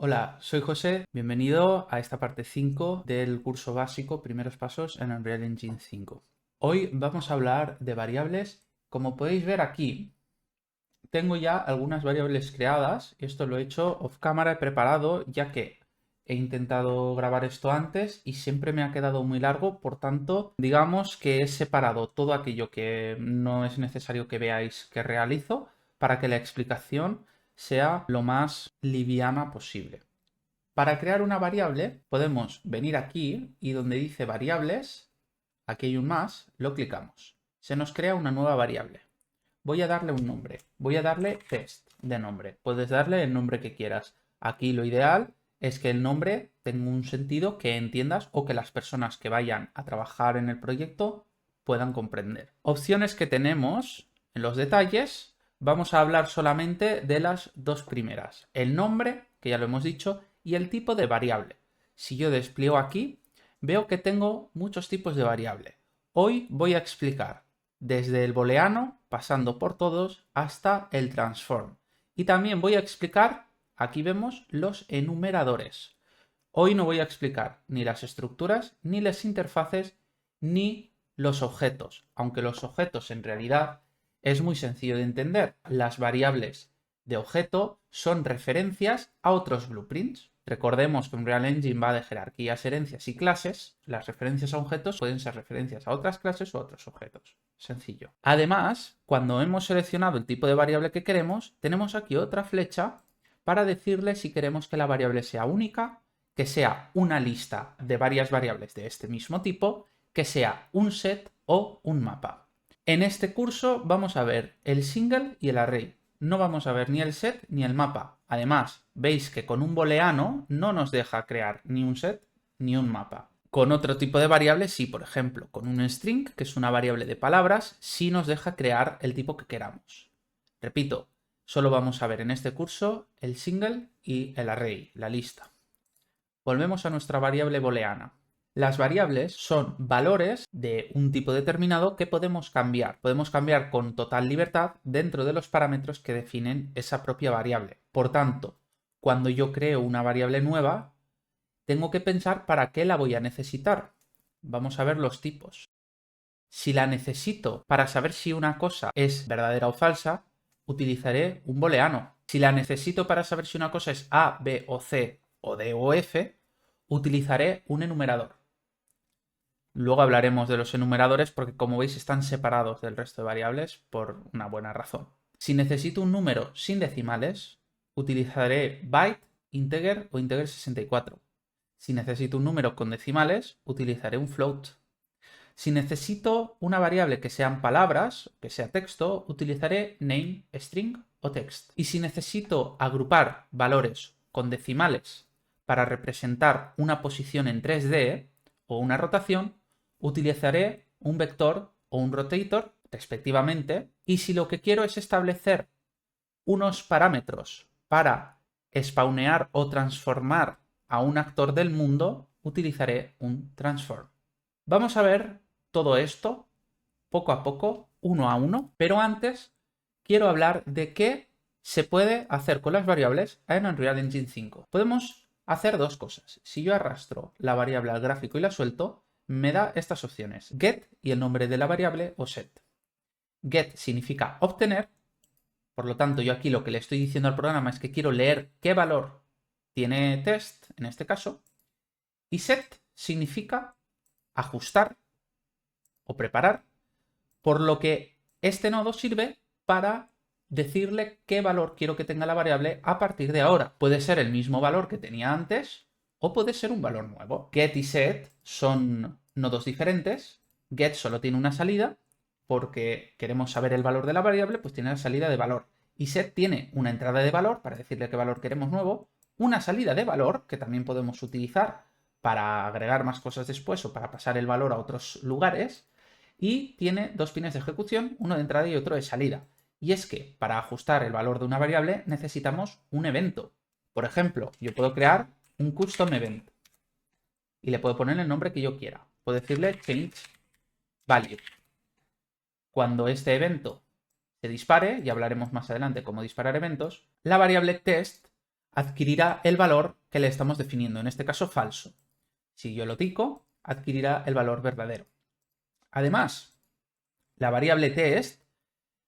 Hola, soy José, bienvenido a esta parte 5 del curso básico Primeros Pasos en Unreal Engine 5. Hoy vamos a hablar de variables. Como podéis ver aquí, tengo ya algunas variables creadas. Esto lo he hecho off camera, he preparado, ya que he intentado grabar esto antes y siempre me ha quedado muy largo. Por tanto, digamos que he separado todo aquello que no es necesario que veáis que realizo para que la explicación sea lo más liviana posible. Para crear una variable podemos venir aquí y donde dice variables, aquí hay un más, lo clicamos. Se nos crea una nueva variable. Voy a darle un nombre. Voy a darle test de nombre. Puedes darle el nombre que quieras. Aquí lo ideal es que el nombre tenga un sentido que entiendas o que las personas que vayan a trabajar en el proyecto puedan comprender. Opciones que tenemos en los detalles. Vamos a hablar solamente de las dos primeras. El nombre, que ya lo hemos dicho, y el tipo de variable. Si yo despliego aquí, veo que tengo muchos tipos de variable. Hoy voy a explicar desde el booleano, pasando por todos, hasta el transform. Y también voy a explicar, aquí vemos, los enumeradores. Hoy no voy a explicar ni las estructuras, ni las interfaces, ni los objetos, aunque los objetos en realidad es muy sencillo de entender. Las variables de objeto son referencias a otros blueprints. Recordemos que Unreal Engine va de jerarquías, herencias y clases. Las referencias a objetos pueden ser referencias a otras clases o a otros objetos. Sencillo. Además, cuando hemos seleccionado el tipo de variable que queremos, tenemos aquí otra flecha para decirle si queremos que la variable sea única, que sea una lista de varias variables de este mismo tipo, que sea un set o un mapa. En este curso vamos a ver el single y el array. No vamos a ver ni el set ni el mapa. Además, veis que con un booleano no nos deja crear ni un set ni un mapa. Con otro tipo de variables, sí, por ejemplo, con un string, que es una variable de palabras, sí nos deja crear el tipo que queramos. Repito, solo vamos a ver en este curso el single y el array, la lista. Volvemos a nuestra variable booleana. Las variables son valores de un tipo determinado que podemos cambiar. Podemos cambiar con total libertad dentro de los parámetros que definen esa propia variable. Por tanto, cuando yo creo una variable nueva, tengo que pensar para qué la voy a necesitar. Vamos a ver los tipos. Si la necesito para saber si una cosa es verdadera o falsa, utilizaré un booleano. Si la necesito para saber si una cosa es A, B o C o D o F, utilizaré un enumerador. Luego hablaremos de los enumeradores porque, como veis, están separados del resto de variables por una buena razón. Si necesito un número sin decimales, utilizaré byte, integer o integer 64. Si necesito un número con decimales, utilizaré un float. Si necesito una variable que sean palabras, que sea texto, utilizaré name, string o text. Y si necesito agrupar valores con decimales para representar una posición en 3D o una rotación, utilizaré un vector o un rotator, respectivamente. Y si lo que quiero es establecer unos parámetros para spawnear o transformar a un actor del mundo, utilizaré un transform. Vamos a ver todo esto poco a poco, uno a uno, pero antes quiero hablar de qué se puede hacer con las variables en Unreal Engine 5. Podemos hacer dos cosas. Si yo arrastro la variable al gráfico y la suelto, me da estas opciones: get y el nombre de la variable o set. Get significa obtener, por lo tanto yo aquí lo que le estoy diciendo al programa es que quiero leer qué valor tiene test, en este caso, y set significa ajustar o preparar, por lo que este nodo sirve para decirle qué valor quiero que tenga la variable a partir de ahora. Puede ser el mismo valor que tenía antes o puede ser un valor nuevo. Get y set son nodos diferentes. Get solo tiene una salida porque queremos saber el valor de la variable, pues tiene la salida de valor. Y set tiene una entrada de valor para decirle qué valor queremos nuevo, una salida de valor que también podemos utilizar para agregar más cosas después o para pasar el valor a otros lugares, y tiene dos pines de ejecución, uno de entrada y otro de salida. Y es que para ajustar el valor de una variable necesitamos un evento. Por ejemplo, yo puedo crear un custom event y le puedo poner el nombre que yo quiera. Puedo decirle change value. Cuando este evento se dispare, y hablaremos más adelante cómo disparar eventos, la variable test adquirirá el valor que le estamos definiendo, en este caso falso. Si yo lo tico, adquirirá el valor verdadero. Además, la variable test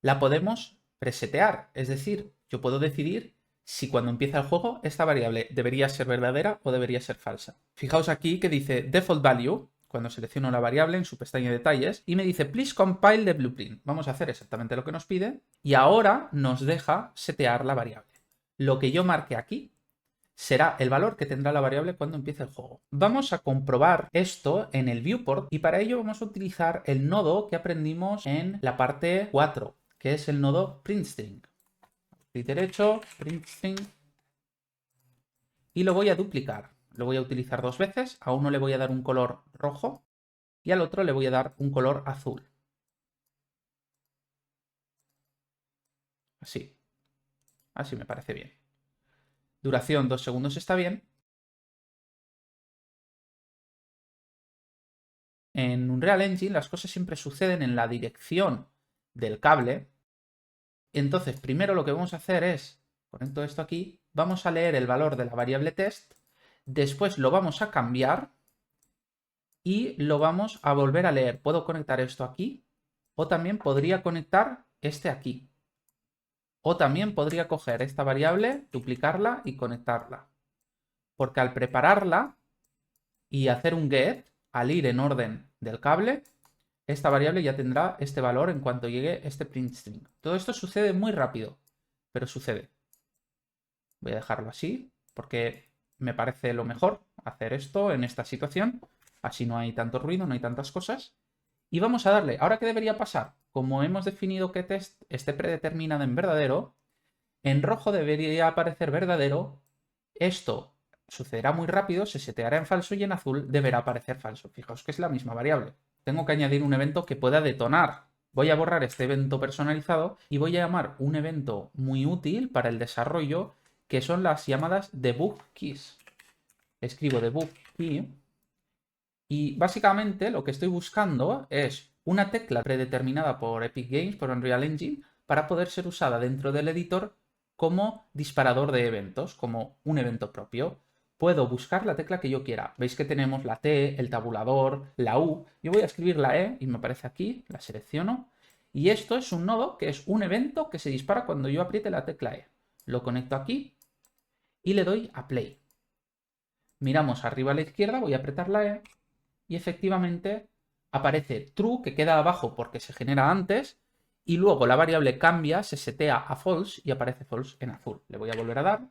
la podemos presetear, es decir, yo puedo decidir si cuando empieza el juego esta variable debería ser verdadera o debería ser falsa. Fijaos aquí que dice default value, cuando selecciono la variable en su pestaña de detalles, y me dice please compile the blueprint. Vamos a hacer exactamente lo que nos pide y ahora nos deja setear la variable. Lo que yo marque aquí será el valor que tendrá la variable cuando empiece el juego. Vamos a comprobar esto en el viewport y para ello vamos a utilizar el nodo que aprendimos en la parte 4, que es el nodo printString. Clic derecho, printString, y lo voy a duplicar. Lo voy a utilizar 2 veces, a uno le voy a dar un color rojo y al otro le voy a dar un color azul. Así. Así me parece bien. Duración 2 segundos está bien. En Unreal Engine las cosas siempre suceden en la dirección del cable. Entonces, primero lo que vamos a hacer es, conecto esto aquí, vamos a leer el valor de la variable test, después lo vamos a cambiar y lo vamos a volver a leer. Puedo conectar esto aquí o también podría conectar este aquí. O también podría coger esta variable, duplicarla y conectarla. Porque al prepararla y hacer un get, al ir en orden del cable, esta variable ya tendrá este valor en cuanto llegue este print string. Todo esto sucede muy rápido, pero sucede. Voy a dejarlo así porque me parece lo mejor hacer esto en esta situación. Así no hay tanto ruido, no hay tantas cosas. Y vamos a darle. ¿Ahora qué debería pasar? Como hemos definido que test esté predeterminado en verdadero, en rojo debería aparecer verdadero. Esto sucederá muy rápido, se seteará en falso y en azul deberá aparecer falso. Fijaos que es la misma variable. Tengo que añadir un evento que pueda detonar. Voy a borrar este evento personalizado y voy a llamar un evento muy útil para el desarrollo, que son las llamadas debug keys. Escribo debug key y básicamente lo que estoy buscando es una tecla predeterminada por Epic Games, por Unreal Engine, para poder ser usada dentro del editor como disparador de eventos, como un evento propio. Puedo buscar la tecla que yo quiera. Veis que tenemos la T, el tabulador, la U. Yo voy a escribir la E y me aparece aquí, la selecciono. Y esto es un nodo que es un evento que se dispara cuando yo apriete la tecla E. Lo conecto aquí y le doy a play. Miramos arriba a la izquierda, voy a apretar la E y efectivamente aparece true, que queda abajo porque se genera antes, y luego la variable cambia, se setea a false y aparece false en azul. Le voy a volver a dar.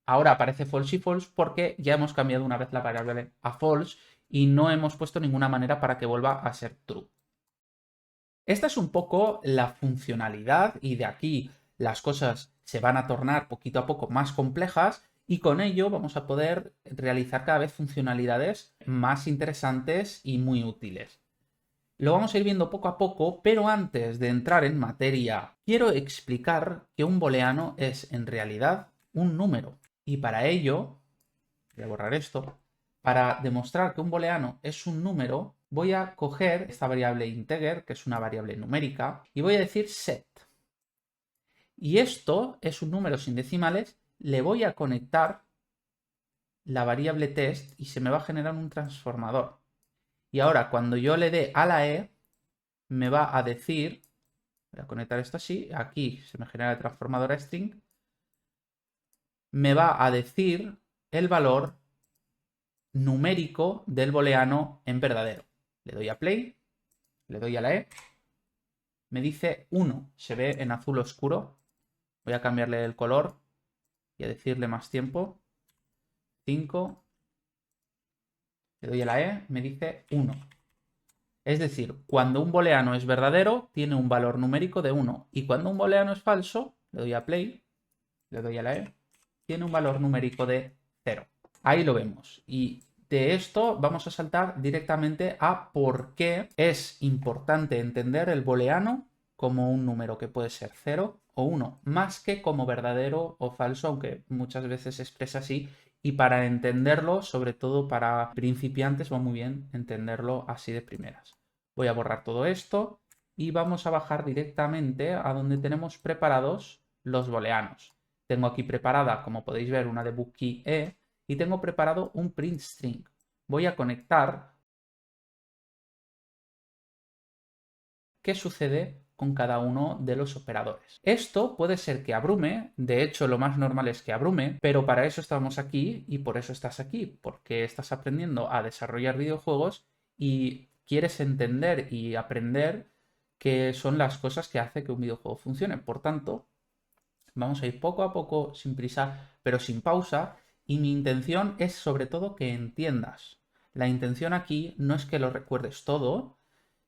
Ahora aparece false y false porque ya hemos cambiado una vez la variable a false y no hemos puesto ninguna manera para que vuelva a ser true. Esta es un poco la funcionalidad y de aquí las cosas se van a tornar poquito a poco más complejas y con ello vamos a poder realizar cada vez funcionalidades más interesantes y muy útiles. Lo vamos a ir viendo poco a poco, pero antes de entrar en materia, quiero explicar que un booleano es en realidad un número. Y para ello, voy a borrar esto, para demostrar que un booleano es un número, voy a coger esta variable integer, que es una variable numérica, y voy a decir set. Y esto es un número sin decimales, le voy a conectar la variable test y se me va a generar un transformador. Y ahora cuando yo le dé a la E, me va a decir, voy a conectar esto así, aquí se me genera el transformador a string, me va a decir el valor numérico del booleano en verdadero. Le doy a play, le doy a la E, me dice 1, se ve en azul oscuro, voy a cambiarle el color y a decirle más tiempo, 5, le doy a la E, me dice 1. Es decir, cuando un booleano es verdadero, tiene un valor numérico de 1. Y cuando un booleano es falso, le doy a play, le doy a la E, tiene un valor numérico de 0. Ahí lo vemos. Y de esto vamos a saltar directamente a por qué es importante entender el booleano como un número que puede ser 0 o 1, más que como verdadero o falso, aunque muchas veces se expresa así. Y para entenderlo, sobre todo para principiantes, va muy bien entenderlo así de primeras. Voy a borrar todo esto y vamos a bajar directamente a donde tenemos preparados los booleanos. Tengo aquí preparada, como podéis ver, una debug key E y tengo preparado un print string. Voy a conectar qué sucede con cada uno de los operadores. Esto puede ser que abrume, de hecho lo más normal es que abrume, pero para eso estamos aquí y por eso estás aquí, porque estás aprendiendo a desarrollar videojuegos y quieres entender y aprender qué son las cosas que hace que un videojuego funcione. Por tanto, vamos a ir poco a poco, sin prisa, pero sin pausa, y mi intención es sobre todo que entiendas. La intención aquí no es que lo recuerdes todo,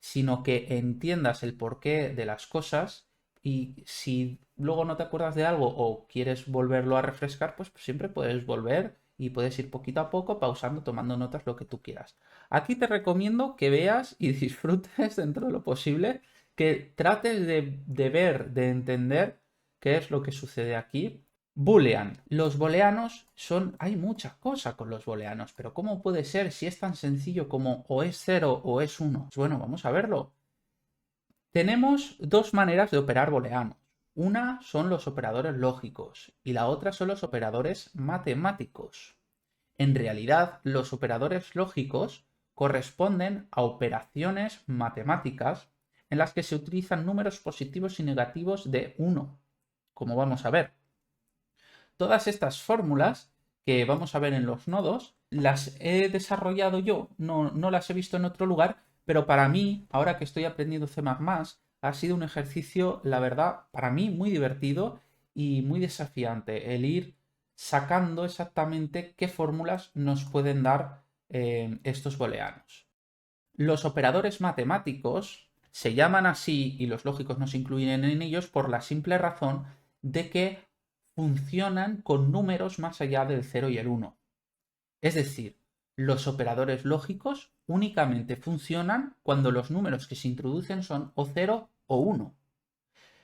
sino que entiendas el porqué de las cosas y si luego no te acuerdas de algo o quieres volverlo a refrescar, pues siempre puedes volver y puedes ir poquito a poco, pausando, tomando notas, lo que tú quieras. Aquí te recomiendo que veas y disfrutes dentro de lo posible, que trates de ver, de entender qué es lo que sucede aquí. Boolean. Los booleanos son... Hay mucha cosa con los booleanos, pero ¿cómo puede ser si es tan sencillo como o es 0 o es 1? Pues bueno, vamos a verlo. Tenemos dos maneras de operar booleanos. Una son los operadores lógicos y la otra son los operadores matemáticos. En realidad, los operadores lógicos corresponden a operaciones matemáticas en las que se utilizan números positivos y negativos de 1, como vamos a ver. Todas estas fórmulas que vamos a ver en los nodos las he desarrollado yo, no las he visto en otro lugar, pero para mí, ahora que estoy aprendiendo C++, ha sido un ejercicio, la verdad, para mí muy divertido y muy desafiante el ir sacando exactamente qué fórmulas nos pueden dar estos booleanos. Los operadores matemáticos se llaman así y los lógicos no se incluyen en ellos por la simple razón de que funcionan con números más allá del 0 y el 1. Es decir, los operadores lógicos únicamente funcionan cuando los números que se introducen son o 0 o 1.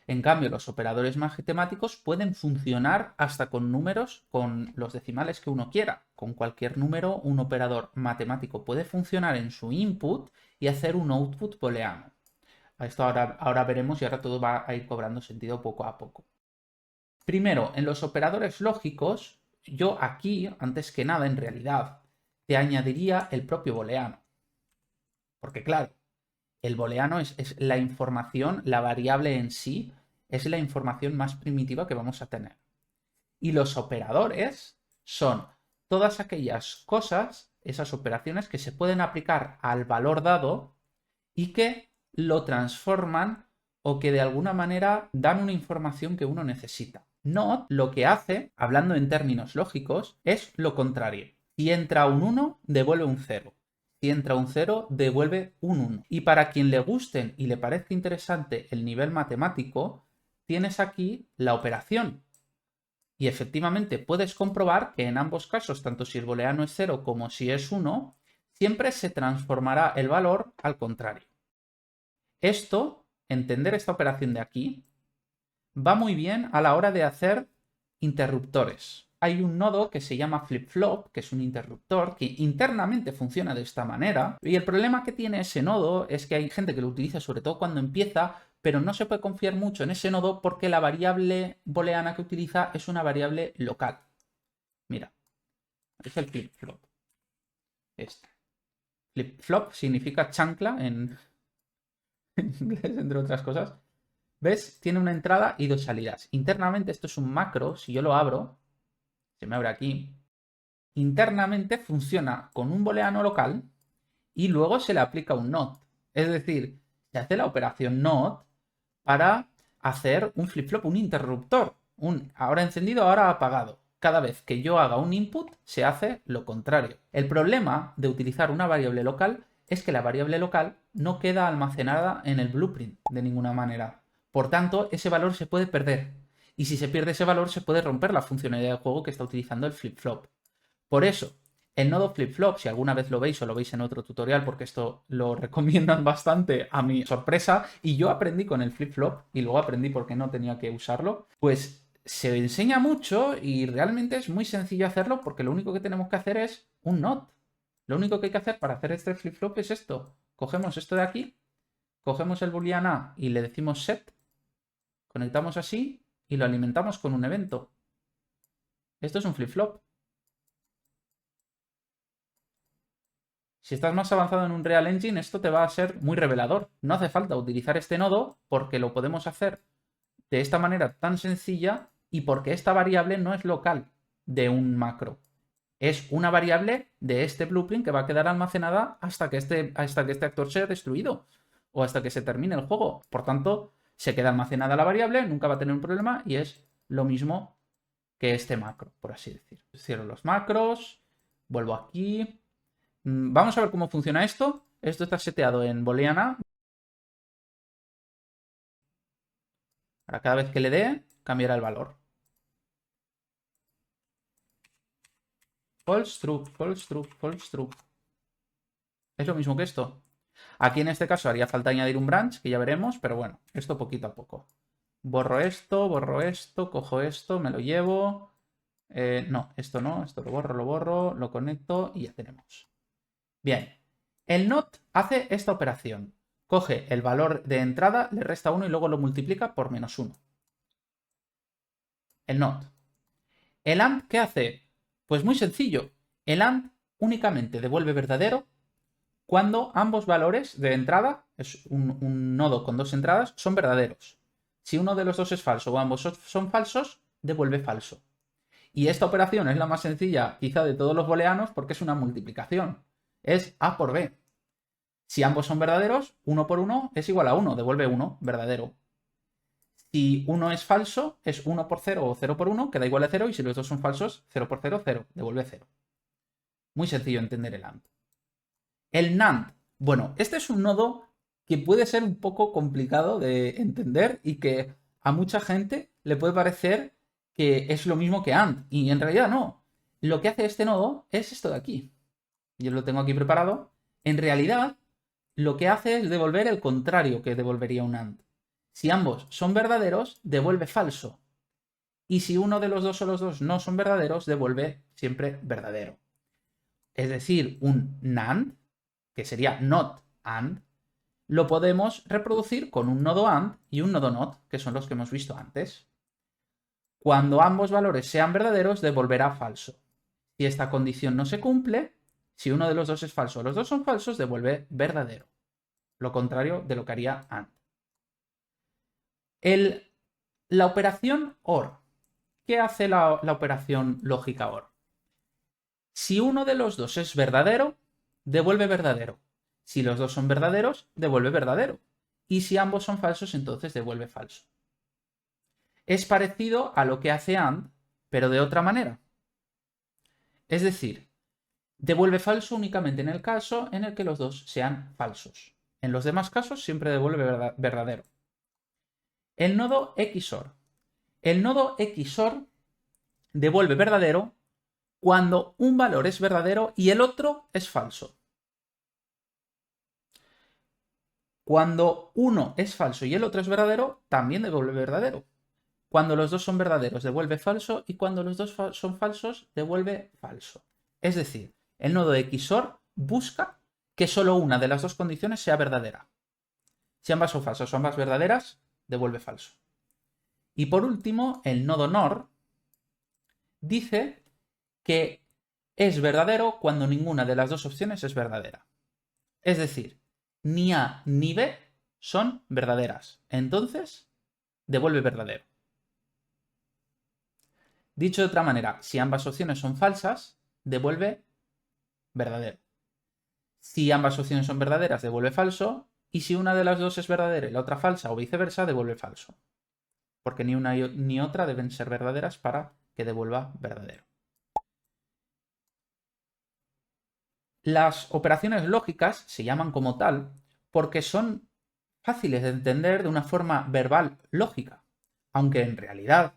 En cambio, los operadores matemáticos pueden funcionar hasta con números con los decimales que uno quiera. Con cualquier número, un operador matemático puede funcionar en su input y hacer un output booleano. Esto ahora veremos y ahora todo va a ir cobrando sentido poco a poco. Primero, en los operadores lógicos, yo aquí, antes que nada, en realidad, te añadiría el propio booleano. Porque claro, el booleano es la información, la variable en sí, es la información más primitiva que vamos a tener. Y los operadores son todas aquellas cosas, esas operaciones que se pueden aplicar al valor dado y que lo transforman o que de alguna manera dan una información que uno necesita. Not lo que hace, hablando en términos lógicos, es lo contrario. Si entra un 1, devuelve un 0. Si entra un 0, devuelve un 1. Y para quien le gusten y le parezca interesante el nivel matemático, tienes aquí la operación. Y efectivamente puedes comprobar que en ambos casos, tanto si el booleano es 0 como si es 1, siempre se transformará el valor al contrario. Esto, entender esta operación de aquí, va muy bien a la hora de hacer interruptores. Hay un nodo que se llama flip-flop, que es un interruptor que internamente funciona de esta manera. Y el problema que tiene ese nodo es que hay gente que lo utiliza sobre todo cuando empieza, pero no se puede confiar mucho en ese nodo porque la variable booleana que utiliza es una variable local. Mira, es el flip-flop. Este. Flip-flop significa chancla en inglés, entre otras cosas. ¿Ves? Tiene una entrada y dos salidas. Internamente esto es un macro. Si yo lo abro, se me abre aquí. Internamente funciona con un booleano local y luego se le aplica un not. Es decir, se hace la operación not para hacer un flip-flop, un interruptor. Un ahora encendido, ahora apagado. Cada vez que yo haga un input, se hace lo contrario. El problema de utilizar una variable local es que la variable local no queda almacenada en el blueprint de ninguna manera. Por tanto, ese valor se puede perder. Y si se pierde ese valor, se puede romper la funcionalidad del juego que está utilizando el flip-flop. Por eso, el nodo flip-flop, si alguna vez lo veis o lo veis en otro tutorial, porque esto lo recomiendan bastante a mi sorpresa, y yo aprendí con el flip-flop y luego aprendí por qué no tenía que usarlo, pues se enseña mucho y realmente es muy sencillo hacerlo porque lo único que tenemos que hacer es un not. Lo único que hay que hacer para hacer este flip-flop es esto. Cogemos esto de aquí, cogemos el boolean a y le decimos set, conectamos así y lo alimentamos con un evento. Esto es un flip-flop. Si estás más avanzado en un Real Engine, esto te va a ser muy revelador. No hace falta utilizar este nodo porque lo podemos hacer de esta manera tan sencilla y porque esta variable no es local de un macro. Es una variable de este blueprint que va a quedar almacenada hasta que este actor sea destruido o hasta que se termine el juego. Por tanto, se queda almacenada la variable, nunca va a tener un problema y es lo mismo que este macro, por así decir. Cierro los macros, vuelvo aquí. Vamos a ver cómo funciona esto. Esto está seteado en booleana. Ahora cada vez que le dé, cambiará el valor. False true, false true, false true. Es lo mismo que esto. Aquí en este caso haría falta añadir un branch, que ya veremos, pero bueno, esto poquito a poco. Borro esto, cojo esto, me lo llevo. No, esto lo borro, lo conecto y ya tenemos. Bien, el not hace esta operación. Coge el valor de entrada, le resta 1 y luego lo multiplica por -1. El not. El AND, ¿qué hace? Pues muy sencillo. El AND únicamente devuelve verdadero cuando ambos valores de entrada, es un nodo con dos entradas, son verdaderos. Si uno de los dos es falso o ambos son falsos, devuelve falso. Y esta operación es la más sencilla quizá de todos los booleanos porque es una multiplicación. Es A por B. Si ambos son verdaderos, 1 por 1 es igual a 1, devuelve 1, verdadero. Si uno es falso, es 1 por 0 o 0 por 1, que da igual a 0, y si los dos son falsos, 0 por 0, 0, devuelve 0. Muy sencillo entender el AND. El NAND. Bueno, este es un nodo que puede ser un poco complicado de entender y que a mucha gente le puede parecer que es lo mismo que AND, y en realidad no. Lo que hace este nodo es esto de aquí. Yo lo tengo aquí preparado. En realidad, lo que hace es devolver el contrario que devolvería un AND. Si ambos son verdaderos, devuelve falso. Y si uno de los dos o los dos no son verdaderos, devuelve siempre verdadero. Es decir, un NAND, que sería not AND, lo podemos reproducir con un nodo AND y un nodo NOT, que son los que hemos visto antes. Cuando ambos valores sean verdaderos, devolverá falso. Si esta condición no se cumple, si uno de los dos es falso o los dos son falsos, devuelve verdadero. Lo contrario de lo que haría AND. La operación OR. ¿Qué hace la operación lógica OR? Si uno de los dos es verdadero, devuelve verdadero. Si los dos son verdaderos, devuelve verdadero. Y si ambos son falsos, entonces devuelve falso. Es parecido a lo que hace AND, pero de otra manera. Es decir, devuelve falso únicamente en el caso en el que los dos sean falsos. En los demás casos siempre devuelve verdadero. El nodo XOR. El nodo XOR devuelve verdadero cuando un valor es verdadero y el otro es falso. Cuando uno es falso y el otro es verdadero, también devuelve verdadero. Cuando los dos son verdaderos, devuelve falso, y cuando los dos son falsos, devuelve falso. Es decir, el nodo XOR busca que solo una de las dos condiciones sea verdadera. Si ambas son falsas o ambas verdaderas, devuelve falso. Y por último, el nodo NOR dice que es verdadero cuando ninguna de las dos opciones es verdadera. Es decir, ni A ni B son verdaderas. Entonces, devuelve verdadero. Dicho de otra manera, si ambas opciones son falsas, devuelve verdadero. Si ambas opciones son verdaderas, devuelve falso. Y si una de las dos es verdadera y la otra falsa o viceversa, devuelve falso. Porque ni una ni otra deben ser verdaderas para que devuelva verdadero. Las operaciones lógicas se llaman como tal porque son fáciles de entender de una forma verbal lógica, aunque en realidad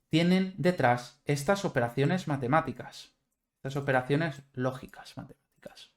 tienen detrás estas operaciones matemáticas, estas operaciones lógicas matemáticas.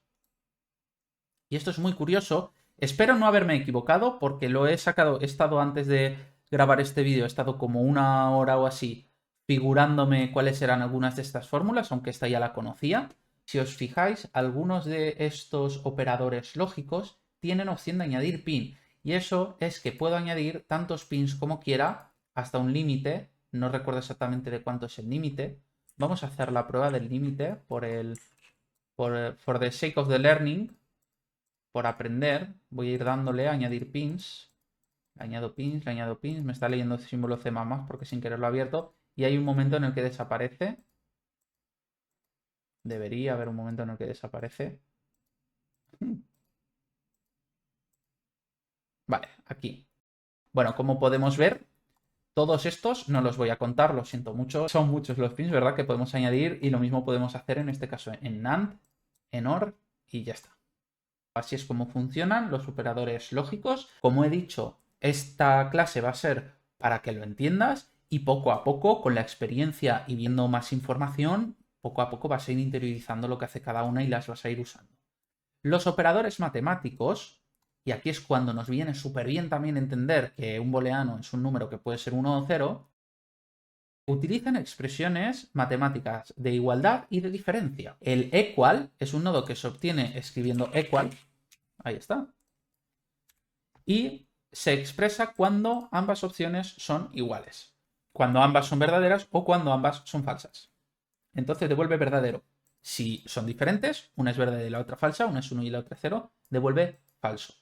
Y esto es muy curioso. Espero no haberme equivocado porque lo he sacado, he estado antes de grabar este vídeo, he estado como una hora o así figurándome cuáles eran algunas de estas fórmulas, aunque esta ya la conocía. Si os fijáis, algunos de estos operadores lógicos tienen opción de añadir pin. Y eso es que puedo añadir tantos pins como quiera hasta un límite. No recuerdo exactamente de cuánto es el límite. Vamos a hacer la prueba del límite for the sake of the learning, por aprender. Voy a ir dándole a añadir pins. Le añado pins, me está leyendo el símbolo C++ porque sin querer lo he abierto. Y hay un momento en el que desaparece. Debería haber un momento en el que desaparece. Vale, aquí. Bueno, como podemos ver, todos estos no los voy a contar, lo siento mucho. Son muchos los pins, ¿verdad? Que podemos añadir y lo mismo podemos hacer en este caso en NAND, en OR y ya está. Así es como funcionan los operadores lógicos. Como he dicho, esta clase va a ser para que lo entiendas y poco a poco, con la experiencia y viendo más información, poco a poco vas a ir interiorizando lo que hace cada una y las vas a ir usando. Los operadores matemáticos, y aquí es cuando nos viene súper bien también entender que un booleano es un número que puede ser 1 o 0, utilizan expresiones matemáticas de igualdad y de diferencia. El equal es un nodo que se obtiene escribiendo equal, ahí está, y se expresa cuando ambas opciones son iguales, cuando ambas son verdaderas o cuando ambas son falsas. Entonces devuelve verdadero. Si son diferentes, una es verdadera y la otra falsa, una es 1 y la otra 0, devuelve falso.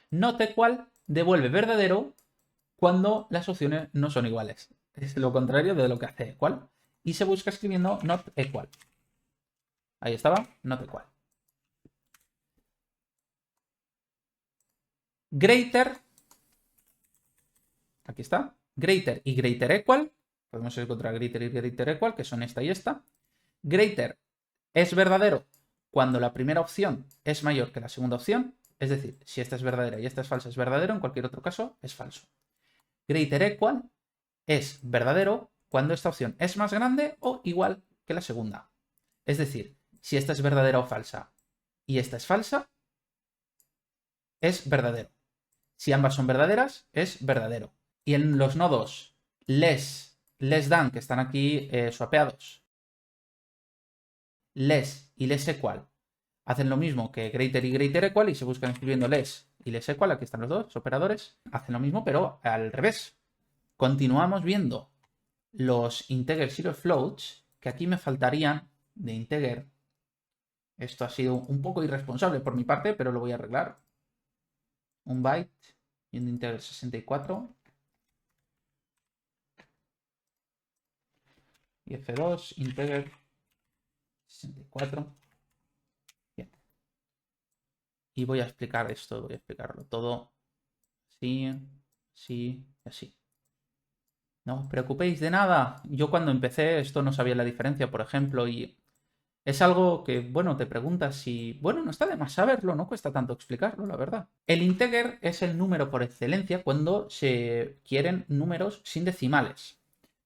Not equal devuelve verdadero cuando las opciones no son iguales. Es lo contrario de lo que hace equal. Y se busca escribiendo not equal. Ahí estaba, not equal. Greater, aquí está, greater y greater equal. Podemos encontrar greater y greater equal, que son esta y esta. Greater es verdadero cuando la primera opción es mayor que la segunda opción. Es decir, si esta es verdadera y esta es falsa, es verdadero. En cualquier otro caso, es falso. Greater equal es verdadero cuando esta opción es más grande o igual que la segunda. Es decir, si esta es verdadera o falsa y esta es falsa, es verdadero. Si ambas son verdaderas, es verdadero. Y en los nodos less than, que están aquí swapeados, less y less equal, hacen lo mismo que greater y greater equal y se buscan escribiendo less y less equal, aquí están los dos operadores, hacen lo mismo pero al revés. Continuamos viendo los integers y los floats, que aquí me faltarían de integer. Esto ha sido un poco irresponsable por mi parte, pero lo voy a arreglar. Un byte y un integer 64. Y F2, integer 64. Bien. Y voy a explicar esto, voy a explicarlo todo así, así y así. No os preocupéis de nada. Yo cuando empecé esto no sabía la diferencia, por ejemplo, y es algo que, bueno, te preguntas si... Bueno, no está de más saberlo, no cuesta tanto explicarlo, la verdad. El integer es el número por excelencia cuando se quieren números sin decimales.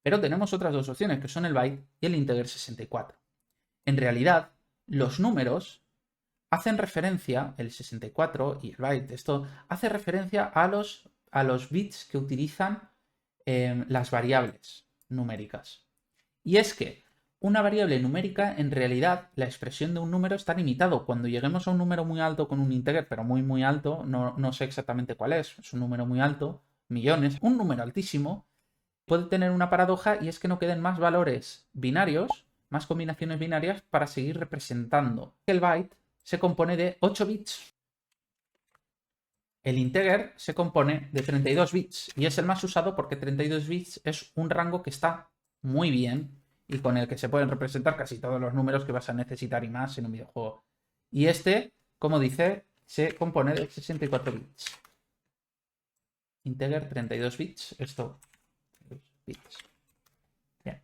Pero tenemos otras dos opciones, que son el byte y el integer 64. En realidad, los números hacen referencia, el 64 y el byte, esto hace referencia a los bits que utilizan las variables numéricas. Y es que una variable numérica, en realidad, la expresión de un número está limitado. Cuando lleguemos a un número muy alto con un integer, pero muy, muy alto, no sé exactamente cuál es un número muy alto, millones, un número altísimo, puede tener una paradoja y es que no queden más valores binarios, más combinaciones binarias para seguir representando. El byte se compone de 8 bits. El integer se compone de 32 bits y es el más usado porque 32 bits es un rango que está muy bien y con el que se pueden representar casi todos los números que vas a necesitar y más en un videojuego. Y este, como dice, se compone de 64 bits. Integer 32 bits, esto, bits. Bien.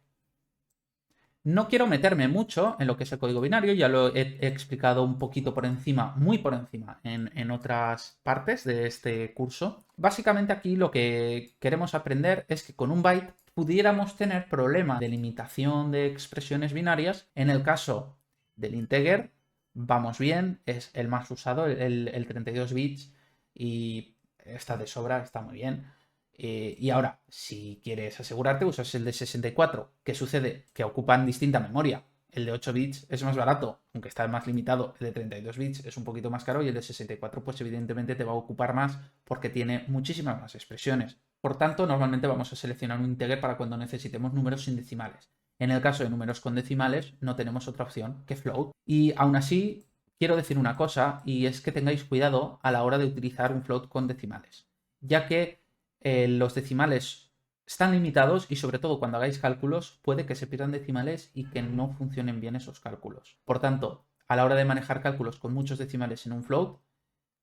No quiero meterme mucho en lo que es el código binario, ya lo he explicado un poquito por encima, muy por encima, en otras partes de este curso. Básicamente aquí lo que queremos aprender es que con un byte pudiéramos tener problemas de limitación de expresiones binarias. En el caso del integer, vamos bien, es el más usado, el 32 bits, y está de sobra, está muy bien. Y ahora, si quieres asegurarte, usas el de 64. ¿Qué sucede? Que ocupan distinta memoria. El de 8 bits es más barato, aunque está más limitado. El de 32 bits es un poquito más caro y el de 64, pues evidentemente te va a ocupar más porque tiene muchísimas más expresiones. Por tanto, normalmente vamos a seleccionar un integer para cuando necesitemos números sin decimales. En el caso de números con decimales no tenemos otra opción que float. Y aún así, quiero decir una cosa, y es que tengáis cuidado a la hora de utilizar un float con decimales, ya que los decimales están limitados y sobre todo cuando hagáis cálculos puede que se pierdan decimales y que no funcionen bien esos cálculos. Por tanto, a la hora de manejar cálculos con muchos decimales en un float,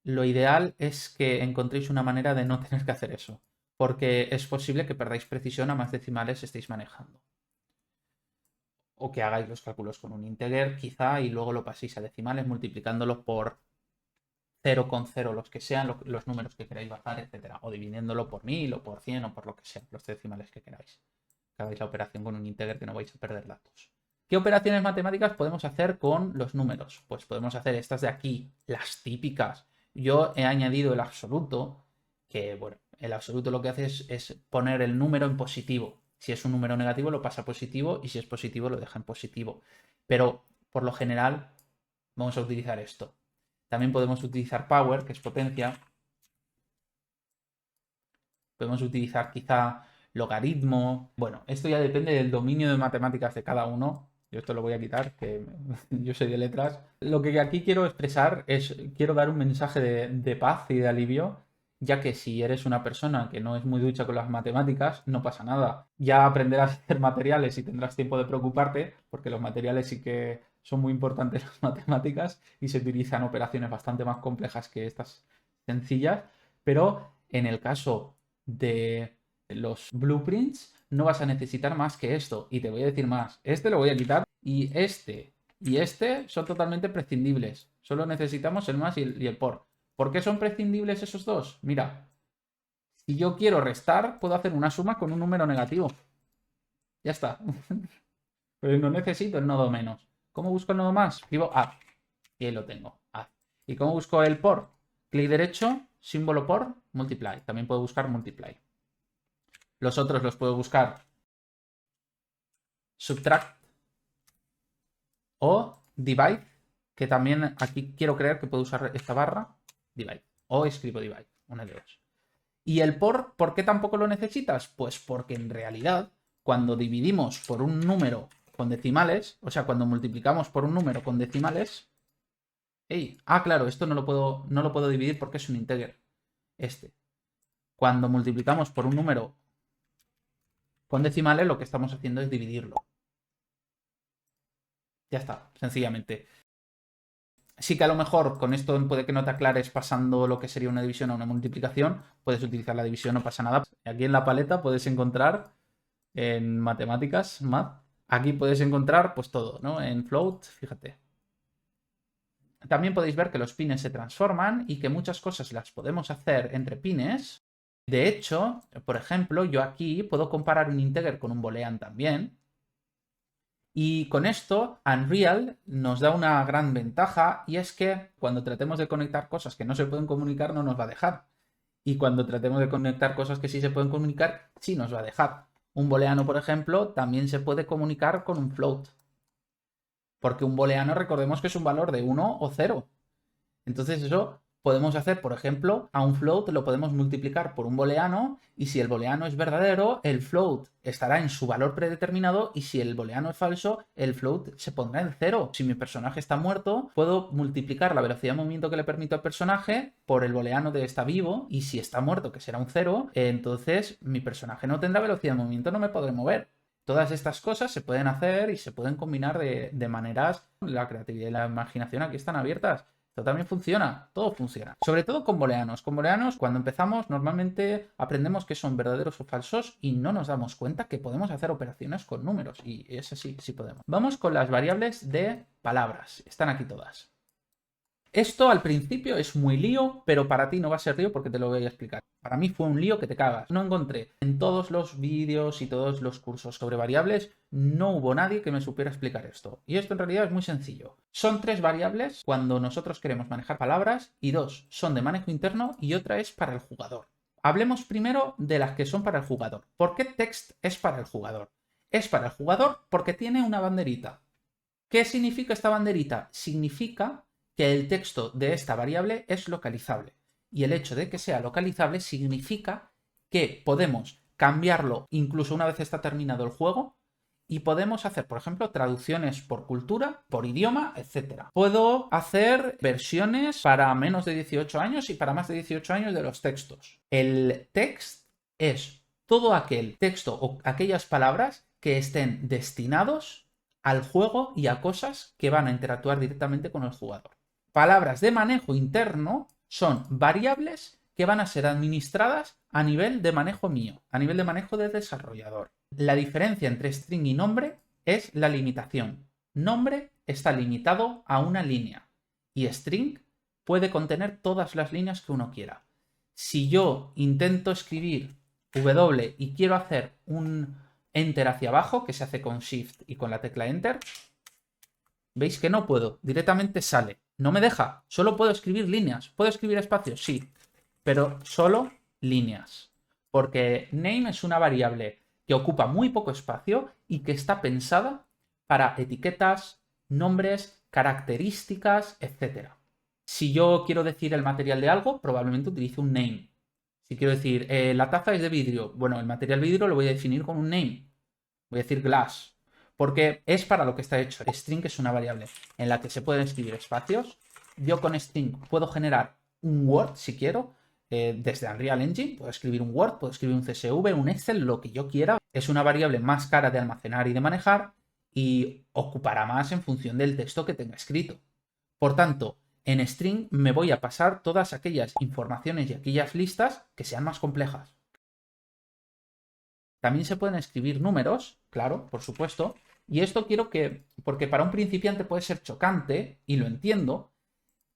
lo ideal es que encontréis una manera de no tener que hacer eso, porque es posible que perdáis precisión a más decimales estéis manejando. O que hagáis los cálculos con un integer, quizá, y luego lo paséis a decimales multiplicándolos por 0,0, los que sean, los números que queráis bajar, etcétera. O dividiéndolo por 1000 o por 100 o por lo que sea, los decimales que queráis. Que hagáis la operación con un integer que no vais a perder datos. ¿Qué operaciones matemáticas podemos hacer con los números? Pues podemos hacer estas de aquí, las típicas. Yo he añadido el absoluto, que bueno, el absoluto lo que hace es poner el número en positivo. Si es un número negativo lo pasa a positivo y si es positivo lo deja en positivo. Pero por lo general vamos a utilizar esto. También podemos utilizar power, que es potencia. Podemos utilizar quizá logaritmo. Bueno, esto ya depende del dominio de matemáticas de cada uno. Yo esto lo voy a quitar, que yo soy de letras. Lo que aquí quiero expresar es, quiero dar un mensaje de paz y de alivio, ya que si eres una persona que no es muy ducha con las matemáticas, no pasa nada. Ya aprenderás a hacer materiales y tendrás tiempo de preocuparte, porque los materiales sí que son muy importantes en las matemáticas y se utilizan operaciones bastante más complejas que estas sencillas. Pero en el caso de los blueprints, no vas a necesitar más que esto. Y te voy a decir más. Este lo voy a quitar y este son totalmente prescindibles. Solo necesitamos el más y el por. ¿Por qué son prescindibles esos dos? Mira, si yo quiero restar, puedo hacer una suma con un número negativo. Ya está. Pero no necesito el nodo menos. ¿Cómo busco el nodo más? Escribo add. Y ahí lo tengo. Add. ¿Y cómo busco el por? Clic derecho, símbolo por, multiply. También puedo buscar multiply. Los otros los puedo buscar subtract o divide, que también aquí quiero creer que puedo usar esta barra, divide, o escribo divide, una de dos. ¿Y el por qué tampoco lo necesitas? Pues porque en realidad, cuando dividimos por un número con decimales, o sea, cuando multiplicamos por un número con decimales, claro, esto no lo puedo dividir porque es un integer. Cuando multiplicamos por un número con decimales, lo que estamos haciendo es dividirlo. Ya está, sencillamente. Sí que a lo mejor con esto puede que no te aclares pasando lo que sería una división a una multiplicación. Puedes utilizar la división, no pasa nada. Aquí en la paleta puedes encontrar en matemáticas, math, aquí puedes encontrar pues todo, ¿no? En float, fíjate. También podéis ver que los pines se transforman y que muchas cosas las podemos hacer entre pines. De hecho, por ejemplo, yo aquí puedo comparar un integer con un boolean también. Y con esto, Unreal nos da una gran ventaja y es que cuando tratemos de conectar cosas que no se pueden comunicar, no nos va a dejar. Y cuando tratemos de conectar cosas que sí se pueden comunicar, sí nos va a dejar. Un booleano, por ejemplo, también se puede comunicar con un float. Porque un booleano, recordemos que es un valor de 1 o 0. Entonces eso podemos hacer, por ejemplo, a un float lo podemos multiplicar por un booleano y si el booleano es verdadero, el float estará en su valor predeterminado y si el booleano es falso, el float se pondrá en 0. Si mi personaje está muerto, puedo multiplicar la velocidad de movimiento que le permito al personaje por el booleano de está vivo y si está muerto, que será un 0, entonces mi personaje no tendrá velocidad de movimiento, no me podré mover. Todas estas cosas se pueden hacer y se pueden combinar de maneras. La creatividad y la imaginación aquí están abiertas. Esto también funciona, todo funciona. Sobre todo con booleanos. Con booleanos, cuando empezamos, normalmente aprendemos que son verdaderos o falsos y no nos damos cuenta que podemos hacer operaciones con números. Y es así, sí podemos. Vamos con las variables de palabras. Están aquí todas. Esto al principio es muy lío, pero para ti no va a ser lío porque te lo voy a explicar. Para mí fue un lío que te cagas. No encontré en todos los vídeos y todos los cursos sobre variables, no hubo nadie que me supiera explicar esto. Y esto en realidad es muy sencillo. Son 3 variables cuando nosotros queremos manejar palabras y 2 son de manejo interno y otra es para el jugador. Hablemos primero de las que son para el jugador. ¿Por qué text es para el jugador? Es para el jugador porque tiene una banderita. ¿Qué significa esta banderita? Significa que el texto de esta variable es localizable. Y el hecho de que sea localizable significa que podemos cambiarlo incluso una vez está terminado el juego y podemos hacer, por ejemplo, traducciones por cultura, por idioma, etc. Puedo hacer versiones para menos de 18 años y para más de 18 años de los textos. El text es todo aquel texto o aquellas palabras que estén destinados al juego y a cosas que van a interactuar directamente con el jugador. Palabras de manejo interno son variables que van a ser administradas a nivel de manejo mío, a nivel de manejo de desarrollador. La diferencia entre string y nombre es la limitación. Nombre está limitado a una línea y string puede contener todas las líneas que uno quiera. Si yo intento escribir W y quiero hacer un enter hacia abajo, que se hace con Shift y con la tecla Enter, veis que no puedo, directamente sale. No me deja, solo puedo escribir líneas. ¿Puedo escribir espacios? Sí, pero solo líneas. Porque name es una variable que ocupa muy poco espacio y que está pensada para etiquetas, nombres, características, etc. Si yo quiero decir el material de algo, probablemente utilice un name. Si quiero decir, la taza es de vidrio, bueno, el material vidrio lo voy a definir con un name. Voy a decir glass, porque es para lo que está hecho. String es una variable en la que se pueden escribir espacios. Yo con string puedo generar un Word si quiero, desde Unreal Engine. Puedo escribir un Word, puedo escribir un CSV, un Excel, lo que yo quiera. Es una variable más cara de almacenar y de manejar y ocupará más en función del texto que tenga escrito. Por tanto, en string me voy a pasar todas aquellas informaciones y aquellas listas que sean más complejas. También se pueden escribir números, claro, por supuesto. Y esto quiero que, porque para un principiante puede ser chocante, y lo entiendo,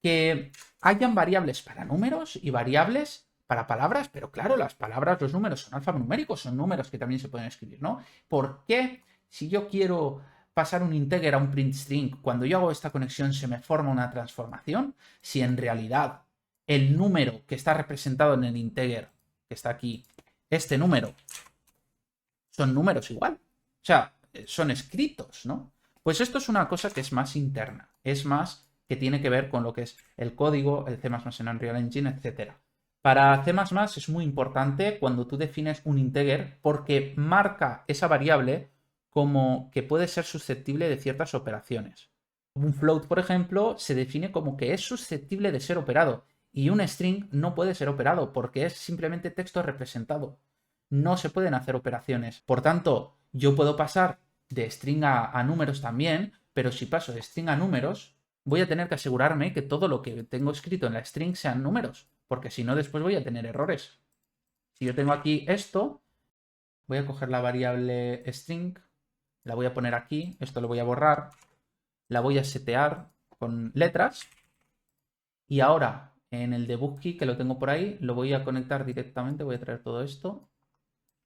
que hayan variables para números y variables para palabras, pero claro, las palabras, los números son alfanuméricos, son números que también se pueden escribir, ¿no? ¿Por qué si yo quiero pasar un integer a un print string, cuando yo hago esta conexión se me forma una transformación? Si en realidad el número que está representado en el integer, que está aquí, este número, son números igual. O sea, son escritos, ¿no? Pues esto es una cosa que es más interna, es más que tiene que ver con lo que es el código, el C++ en Unreal Engine, etc. Para C++ es muy importante cuando tú defines un integer porque marca esa variable como que puede ser susceptible de ciertas operaciones. Un float, por ejemplo, se define como que es susceptible de ser operado y un string no puede ser operado porque es simplemente texto representado. No se pueden hacer operaciones. Por tanto, yo puedo pasar de string a números también, pero si paso de string a números, voy a tener que asegurarme que todo lo que tengo escrito en la string sean números, porque si no después voy a tener errores. Si yo tengo aquí esto, voy a coger la variable string, la voy a poner aquí, esto lo voy a borrar, la voy a setear con letras y ahora en el debug key que lo tengo por ahí, lo voy a conectar directamente, voy a traer todo esto.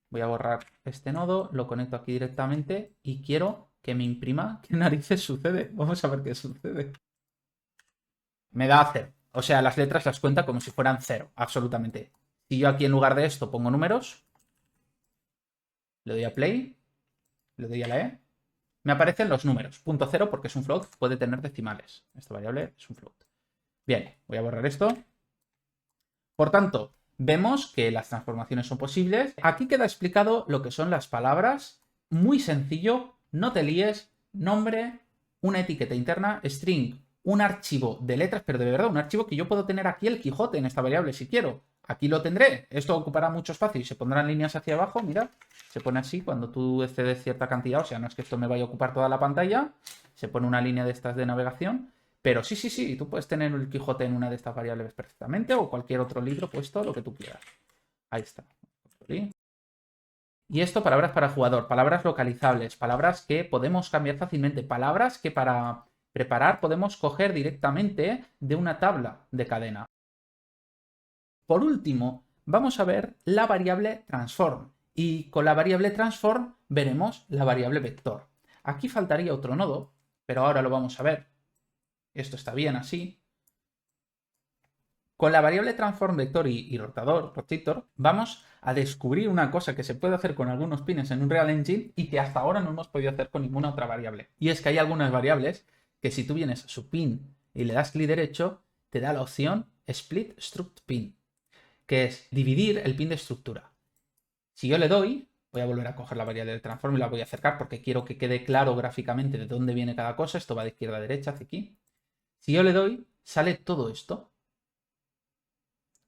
Voy a borrar este nodo, lo conecto aquí directamente y quiero que me imprima. ¿Qué narices sucede? Vamos a ver qué sucede. Me da 0. O sea, las letras las cuenta como si fueran 0, absolutamente. Si yo aquí en lugar de esto pongo números, le doy a play, le doy a la E, me aparecen los números. Punto 0 porque es un float, puede tener decimales. Esta variable es un float. Bien, voy a borrar esto. Por tanto, vemos que las transformaciones son posibles. Aquí queda explicado lo que son las palabras. Muy sencillo, no te líes. Nombre, una etiqueta interna, string, un archivo de letras, pero de verdad, un archivo que yo puedo tener aquí el Quijote en esta variable si quiero. Aquí lo tendré. Esto ocupará mucho espacio y se pondrán líneas hacia abajo. Mira, se pone así cuando tú excedes cierta cantidad. O sea, no es que esto me vaya a ocupar toda la pantalla. Se pone una línea de estas de navegación. Pero sí, tú puedes tener el Quijote en una de estas variables perfectamente o cualquier otro libro puesto, lo que tú quieras. Ahí está. Y esto, palabras para jugador, palabras localizables, palabras que podemos cambiar fácilmente, palabras que para preparar podemos coger directamente de una tabla de cadena. Por último, vamos a ver la variable transform. Y con la variable transform veremos la variable vector. Aquí faltaría otro nodo, pero ahora lo vamos a ver. Esto está bien así. Con la variable transform vector y rotator, vamos a descubrir una cosa que se puede hacer con algunos pines en Unreal Engine y que hasta ahora no hemos podido hacer con ninguna otra variable. Y es que hay algunas variables que si tú vienes a su pin y le das clic derecho, te da la opción split struct pin, que es dividir el pin de estructura. Si yo le doy, Voy a volver a coger la variable de transform y la voy a acercar porque quiero que quede claro gráficamente de dónde viene cada cosa. Esto va de izquierda a derecha, hacia aquí. Si yo le doy, sale todo esto.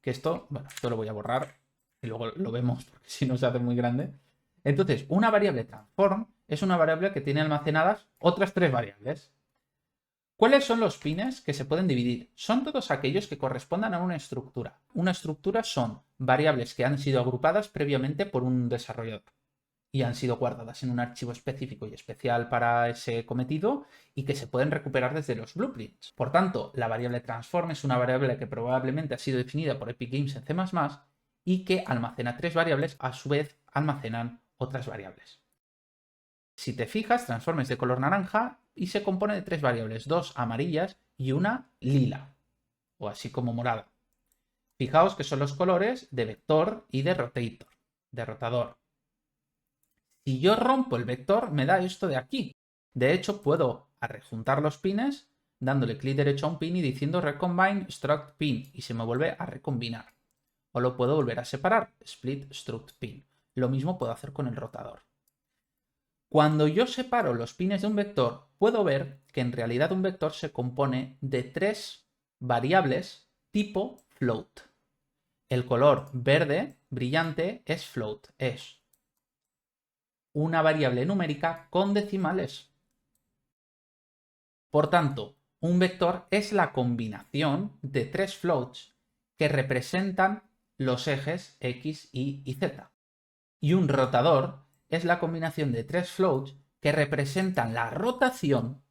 Que esto, bueno, esto lo voy a borrar y luego lo vemos porque si no se hace muy grande. Entonces, una variable transform es una variable que tiene almacenadas otras 3 variables. ¿Cuáles son los pines que se pueden dividir? Son todos aquellos que correspondan a una estructura. Una estructura son variables que han sido agrupadas previamente por un desarrollador y han sido guardadas en un archivo específico y especial para ese cometido y que se pueden recuperar desde los blueprints. Por tanto, la variable transform es una variable que probablemente ha sido definida por Epic Games en C++ y que almacena 3 variables, a su vez almacenan otras variables. Si te fijas, transform es de color naranja y se compone de 3 variables, 2 amarillas y una lila, o así como morada. Fijaos que son los colores de vector y de rotator, de rotador. Si yo rompo el vector, me da esto de aquí. De hecho, puedo rejuntar los pines dándole clic derecho a un pin y diciendo recombine struct pin y se me vuelve a recombinar. O lo puedo volver a separar, split struct pin. Lo mismo puedo hacer con el rotador. Cuando yo separo los pines de un vector, puedo ver que en realidad un vector se compone de 3 variables tipo float. El color verde brillante es float, es una variable numérica con decimales. Por tanto, un vector es la combinación de 3 floats que representan los ejes X, Y y Z. Y un rotador es la combinación de 3 floats que representan la rotación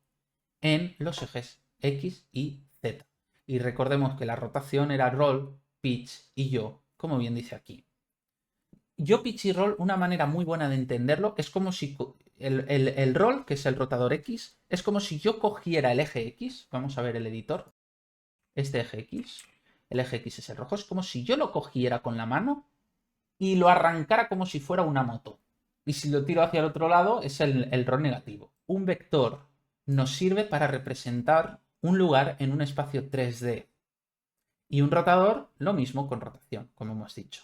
en los ejes X, Y, Z. Y recordemos que la rotación era roll, pitch y yaw, como bien dice aquí. Yaw, pitch y roll, una manera muy buena de entenderlo, es como si el roll, que es el rotador X, es como si yo cogiera el eje X, vamos a ver el editor, este eje X, el eje X es el rojo, es como si yo lo cogiera con la mano y lo arrancara como si fuera una moto. Y si lo tiro hacia el otro lado es el roll negativo. Un vector nos sirve para representar un lugar en un espacio 3D. Y un rotador, lo mismo con rotación, como hemos dicho.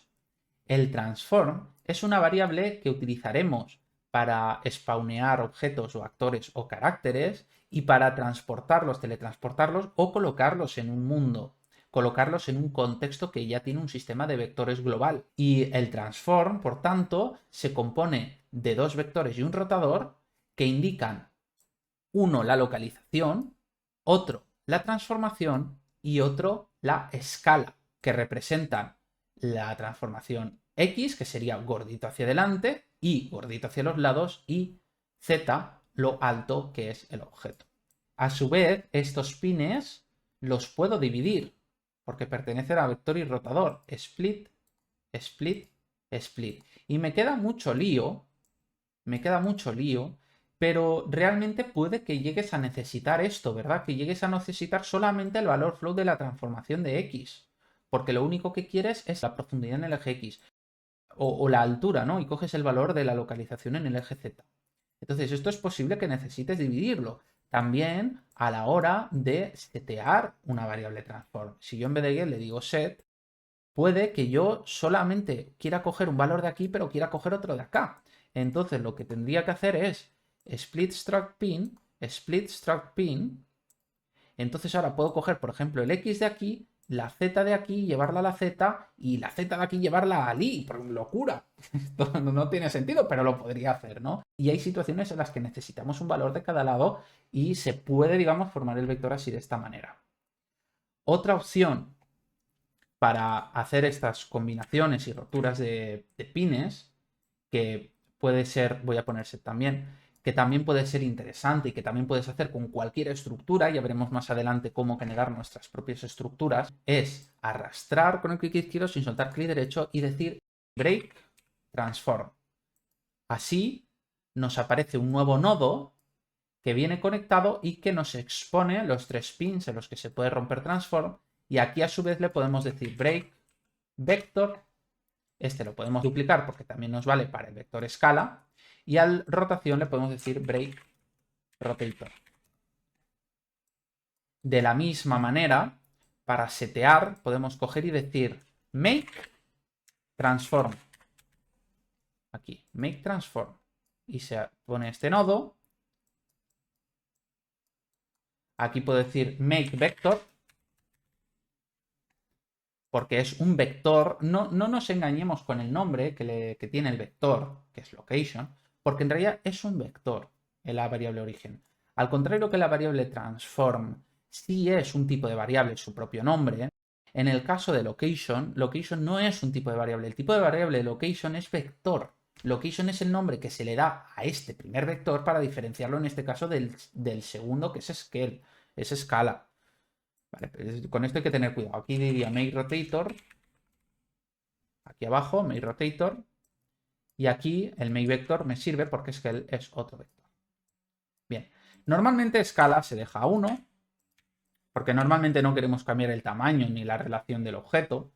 El transform es una variable que utilizaremos para spawnear objetos o actores o caracteres y para transportarlos, teletransportarlos o colocarlos en un mundo, colocarlos en un contexto que ya tiene un sistema de vectores global. Y el transform, por tanto, se compone de 2 vectores y un rotador que indican uno la localización, otro la transformación y otro la escala, que representan la transformación X, que sería gordito hacia adelante, Y gordito hacia los lados, y Z, lo alto que es el objeto. A su vez, estos pines los puedo dividir, porque pertenecen a vector y rotador. Split, split, split. Y me queda mucho lío, pero realmente puede que llegues a necesitar esto, ¿verdad? Que llegues a necesitar solamente el valor float de la transformación de X. Porque lo único que quieres es la profundidad en el eje X. O la altura, ¿no? Y coges el valor de la localización en el eje Z. Entonces, esto es posible que necesites dividirlo. También a la hora de setear una variable transform. Si yo en vez de get le digo set, puede que yo solamente quiera coger un valor de aquí, pero quiera coger otro de acá. Entonces lo que tendría que hacer es split struct pin. Entonces ahora puedo coger, por ejemplo, el X de aquí, la Z de aquí, llevarla a la Z y la Z de aquí llevarla al Y. Por locura. Esto no tiene sentido, pero lo podría hacer, ¿no? Y hay situaciones en las que necesitamos un valor de cada lado y se puede, digamos, formar el vector así de esta manera. Otra opción para hacer estas combinaciones y roturas de pines, que puede ser, voy a ponerse también, que también puede ser interesante y que también puedes hacer con cualquier estructura, ya veremos más adelante cómo generar nuestras propias estructuras, es arrastrar con el clic izquierdo sin soltar clic derecho y decir break transform. Así nos aparece un nuevo nodo que viene conectado y que nos expone los 3 pins en los que se puede romper transform. Y aquí a su vez le podemos decir break vector. Este lo podemos duplicar porque también nos vale para el vector escala. Y al rotación le podemos decir break rotator. De la misma manera, para setear, podemos coger y decir make transform. aquí, make transform, y se pone este nodo. Aquí puedo decir make vector, porque es un vector. No nos engañemos con el nombre que tiene el vector, que es location, porque en realidad es un vector en la variable origen. Al contrario que la variable transform sí es un tipo de variable, su propio nombre. En el caso de location, location no es un tipo de variable. El tipo de variable location es vector. Location es el nombre que se le da a este primer vector para diferenciarlo en este caso del segundo, que es scale, es escala. Vale, pues con esto hay que tener cuidado. Aquí diría make rotator. Aquí abajo, make rotator. Y aquí el make vector me sirve porque scale es otro vector. Bien, normalmente escala se deja a 1, porque normalmente no queremos cambiar el tamaño ni la relación del objeto.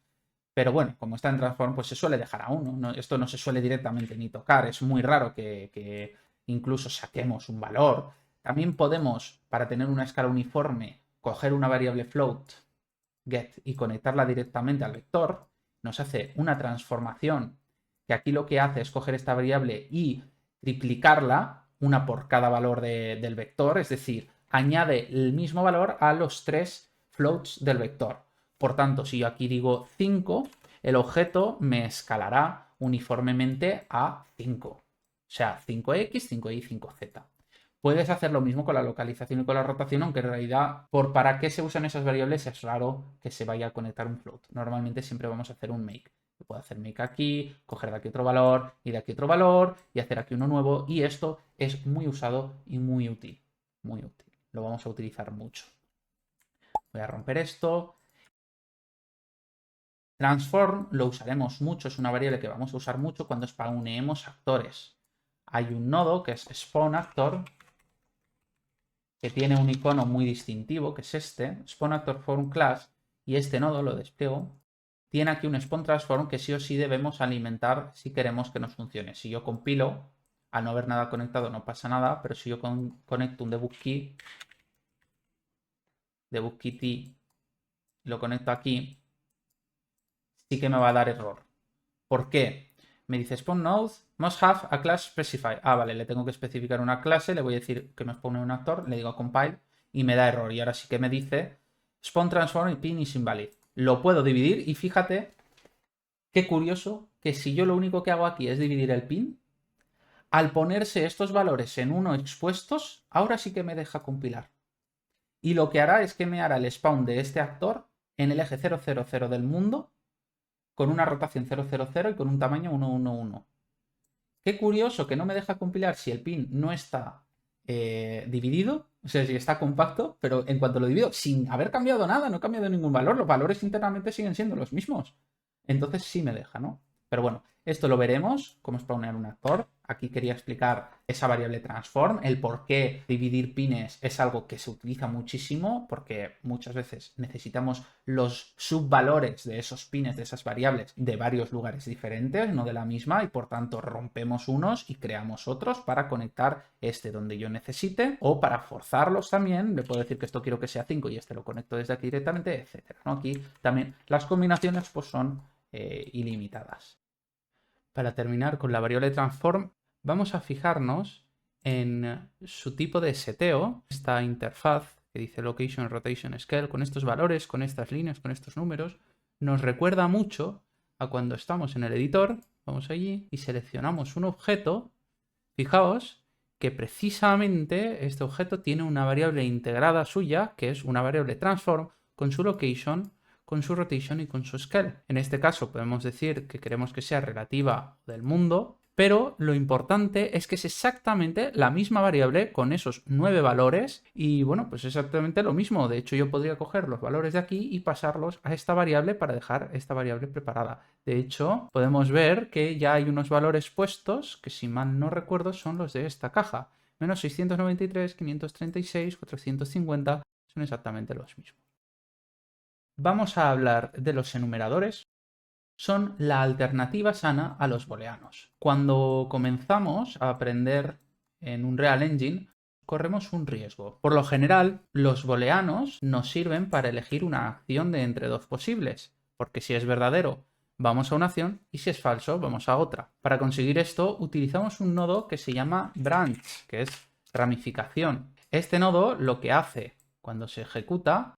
Pero bueno, como está en transform, pues se suele dejar a 1. Esto no se suele directamente ni tocar. Es muy raro que incluso saquemos un valor. También podemos, para tener una escala uniforme, coger una variable float, get, y conectarla directamente al vector. Nos hace una transformación que aquí lo que hace es coger esta variable y triplicarla, una por cada valor del vector. Es decir, añade el mismo valor a los 3 floats del vector. Por tanto, si yo aquí digo 5, el objeto me escalará uniformemente a 5. O sea, 5x, 5y, 5z. Puedes hacer lo mismo con la localización y con la rotación, aunque en realidad, por para qué se usan esas variables, es raro que se vaya a conectar un float. Normalmente siempre vamos a hacer un make. Puedo hacer make aquí, coger de aquí otro valor y de aquí otro valor y hacer aquí uno nuevo. Y esto es muy usado y muy útil. Muy útil. Lo vamos a utilizar mucho. Voy a romper esto. Transform lo usaremos mucho, es una variable que vamos a usar mucho cuando spawneemos actores. Hay un nodo que es spawn actor, que tiene un icono muy distintivo, que es este, spawn actor form class, y este nodo, lo despliego, tiene aquí un spawn transform que sí o sí debemos alimentar si queremos que nos funcione. Si yo compilo, al no haber nada conectado no pasa nada, pero si yo conecto un debug key, debug key t, lo conecto aquí, sí que me va a dar error. ¿Por qué? Me dice spawn node must have a class specified. Ah, vale, le tengo que especificar una clase, le voy a decir que me spawne un actor, le digo compile y me da error. Y ahora sí que me dice spawn transform y pin is invalid. Lo puedo dividir y fíjate qué curioso que si yo lo único que hago aquí es dividir el pin, al ponerse estos valores en uno expuestos, ahora sí que me deja compilar. Y lo que hará es que me hará el spawn de este actor en el eje 000 del mundo con una rotación 000 y con un tamaño 111. Qué curioso que no me deja compilar si el pin no está dividido, o sea, si está compacto, pero en cuanto lo divido, sin haber cambiado nada, no he cambiado ningún valor, los valores internamente siguen siendo los mismos. Entonces sí me deja, ¿no? Pero bueno, esto lo veremos, cómo spawnear un actor. Aquí quería explicar esa variable transform, el por qué dividir pines es algo que se utiliza muchísimo, porque muchas veces necesitamos los subvalores de esos pines, de esas variables, de varios lugares diferentes, no de la misma, y por tanto rompemos unos y creamos otros para conectar este donde yo necesite, o para forzarlos también, le puedo decir que esto quiero que sea 5 y este lo conecto desde aquí directamente, etcétera, ¿no? Aquí también las combinaciones pues son ilimitadas. Para terminar con la variable transform, vamos a fijarnos en su tipo de seteo, esta interfaz que dice location, rotation, scale, con estos valores, con estas líneas, con estos números, nos recuerda mucho a cuando estamos en el editor, vamos allí y seleccionamos un objeto. Fijaos que precisamente este objeto tiene una variable integrada suya, que es una variable transform, con su location, con su rotation y con su scale. En este caso podemos decir que queremos que sea relativa del mundo, pero lo importante es que es exactamente la misma variable con esos 9 valores y bueno, pues exactamente lo mismo. De hecho, yo podría coger los valores de aquí y pasarlos a esta variable para dejar esta variable preparada. De hecho, podemos ver que ya hay unos valores puestos que, si mal no recuerdo, son los de esta caja. Menos 693, 536, 450 son exactamente los mismos. Vamos a hablar de los enumeradores. Son la alternativa sana a los booleanos. Cuando comenzamos a aprender en Unreal Engine, corremos un riesgo. Por lo general, los booleanos nos sirven para elegir una acción de entre dos posibles, porque si es verdadero, vamos a una acción y si es falso, vamos a otra. Para conseguir esto, utilizamos un nodo que se llama branch, que es ramificación. Este nodo lo que hace cuando se ejecuta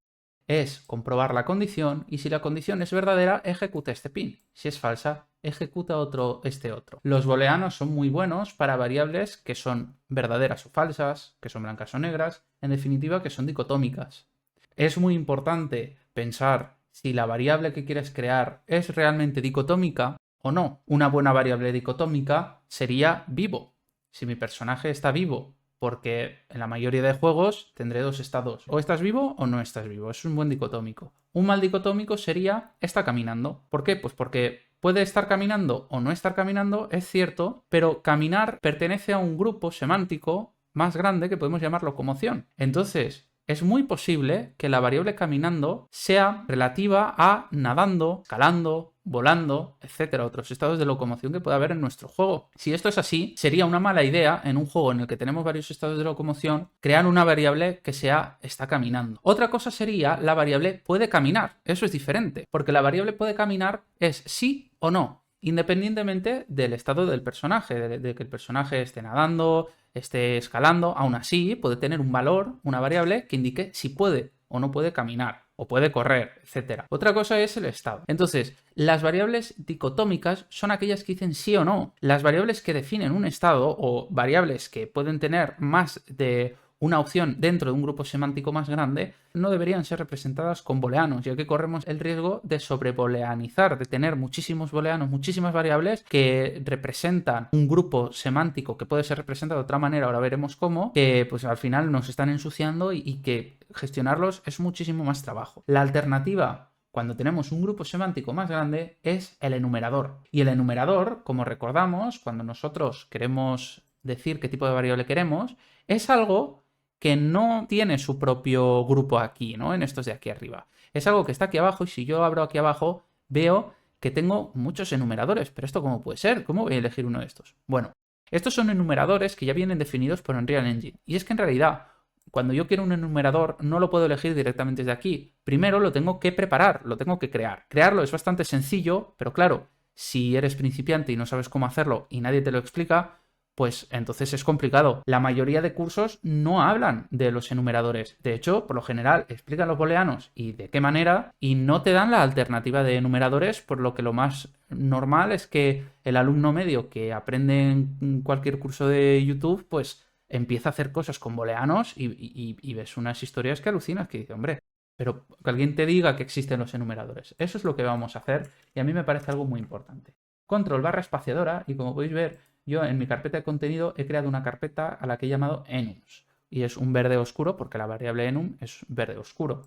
es comprobar la condición y si la condición es verdadera, ejecuta este pin. Si es falsa, ejecuta este otro. Los booleanos son muy buenos para variables que son verdaderas o falsas, que son blancas o negras, en definitiva que son dicotómicas. Es muy importante pensar si la variable que quieres crear es realmente dicotómica o no. Una buena variable dicotómica sería vivo. Si mi personaje está vivo, porque en la mayoría de juegos tendré dos estados. O estás vivo o no estás vivo. Es un buen dicotómico. Un mal dicotómico sería está caminando. ¿Por qué? Pues porque puede estar caminando o no estar caminando, es cierto, pero caminar pertenece a un grupo semántico más grande que podemos llamar locomoción. Entonces, es muy posible que la variable caminando sea relativa a nadando, escalando, volando, etcétera, otros estados de locomoción que puede haber en nuestro juego. Si esto es así, sería una mala idea en un juego en el que tenemos varios estados de locomoción crear una variable que sea está caminando. Otra cosa sería la variable puede caminar. Eso es diferente, porque la variable puede caminar es sí o no, independientemente del estado del personaje, de que el personaje esté nadando, esté escalando, aún así puede tener un valor, una variable que indique si puede o no puede caminar, o puede correr, etc. Otra cosa es el estado. Entonces, las variables dicotómicas son aquellas que dicen sí o no. Las variables que definen un estado o variables que pueden tener más de una opción dentro de un grupo semántico más grande no deberían ser representadas con booleanos, ya que corremos el riesgo de sobrebooleanizar, de tener muchísimos booleanos, muchísimas variables que representan un grupo semántico que puede ser representado de otra manera, ahora veremos cómo, que pues al final nos están ensuciando y que gestionarlos es muchísimo más trabajo. La alternativa cuando tenemos un grupo semántico más grande es el enumerador. Y el enumerador, como recordamos, cuando nosotros queremos decir qué tipo de variable queremos, es algo que no tiene su propio grupo aquí, ¿no? En estos de aquí arriba. Es algo que está aquí abajo y si yo abro aquí abajo veo que tengo muchos enumeradores. ¿Pero esto cómo puede ser? ¿Cómo voy a elegir uno de estos? Bueno, estos son enumeradores que ya vienen definidos por Unreal Engine. Y es que en realidad, cuando yo quiero un enumerador, no lo puedo elegir directamente desde aquí. Primero lo tengo que preparar, lo tengo que crear. Crearlo es bastante sencillo, pero claro, si eres principiante y no sabes cómo hacerlo y nadie te lo explica, pues entonces es complicado. La mayoría de cursos no hablan de los enumeradores. De hecho, por lo general, explican los booleanos y de qué manera, y no te dan la alternativa de enumeradores, por lo que lo más normal es que el alumno medio que aprende en cualquier curso de YouTube, pues empieza a hacer cosas con booleanos y ves unas historias que alucinas, que dice, hombre, pero que alguien te diga que existen los enumeradores. Eso es lo que vamos a hacer y a mí me parece algo muy importante. Control barra espaciadora y como podéis ver, yo en mi carpeta de contenido he creado una carpeta a la que he llamado enums y es un verde oscuro porque la variable enum es verde oscuro.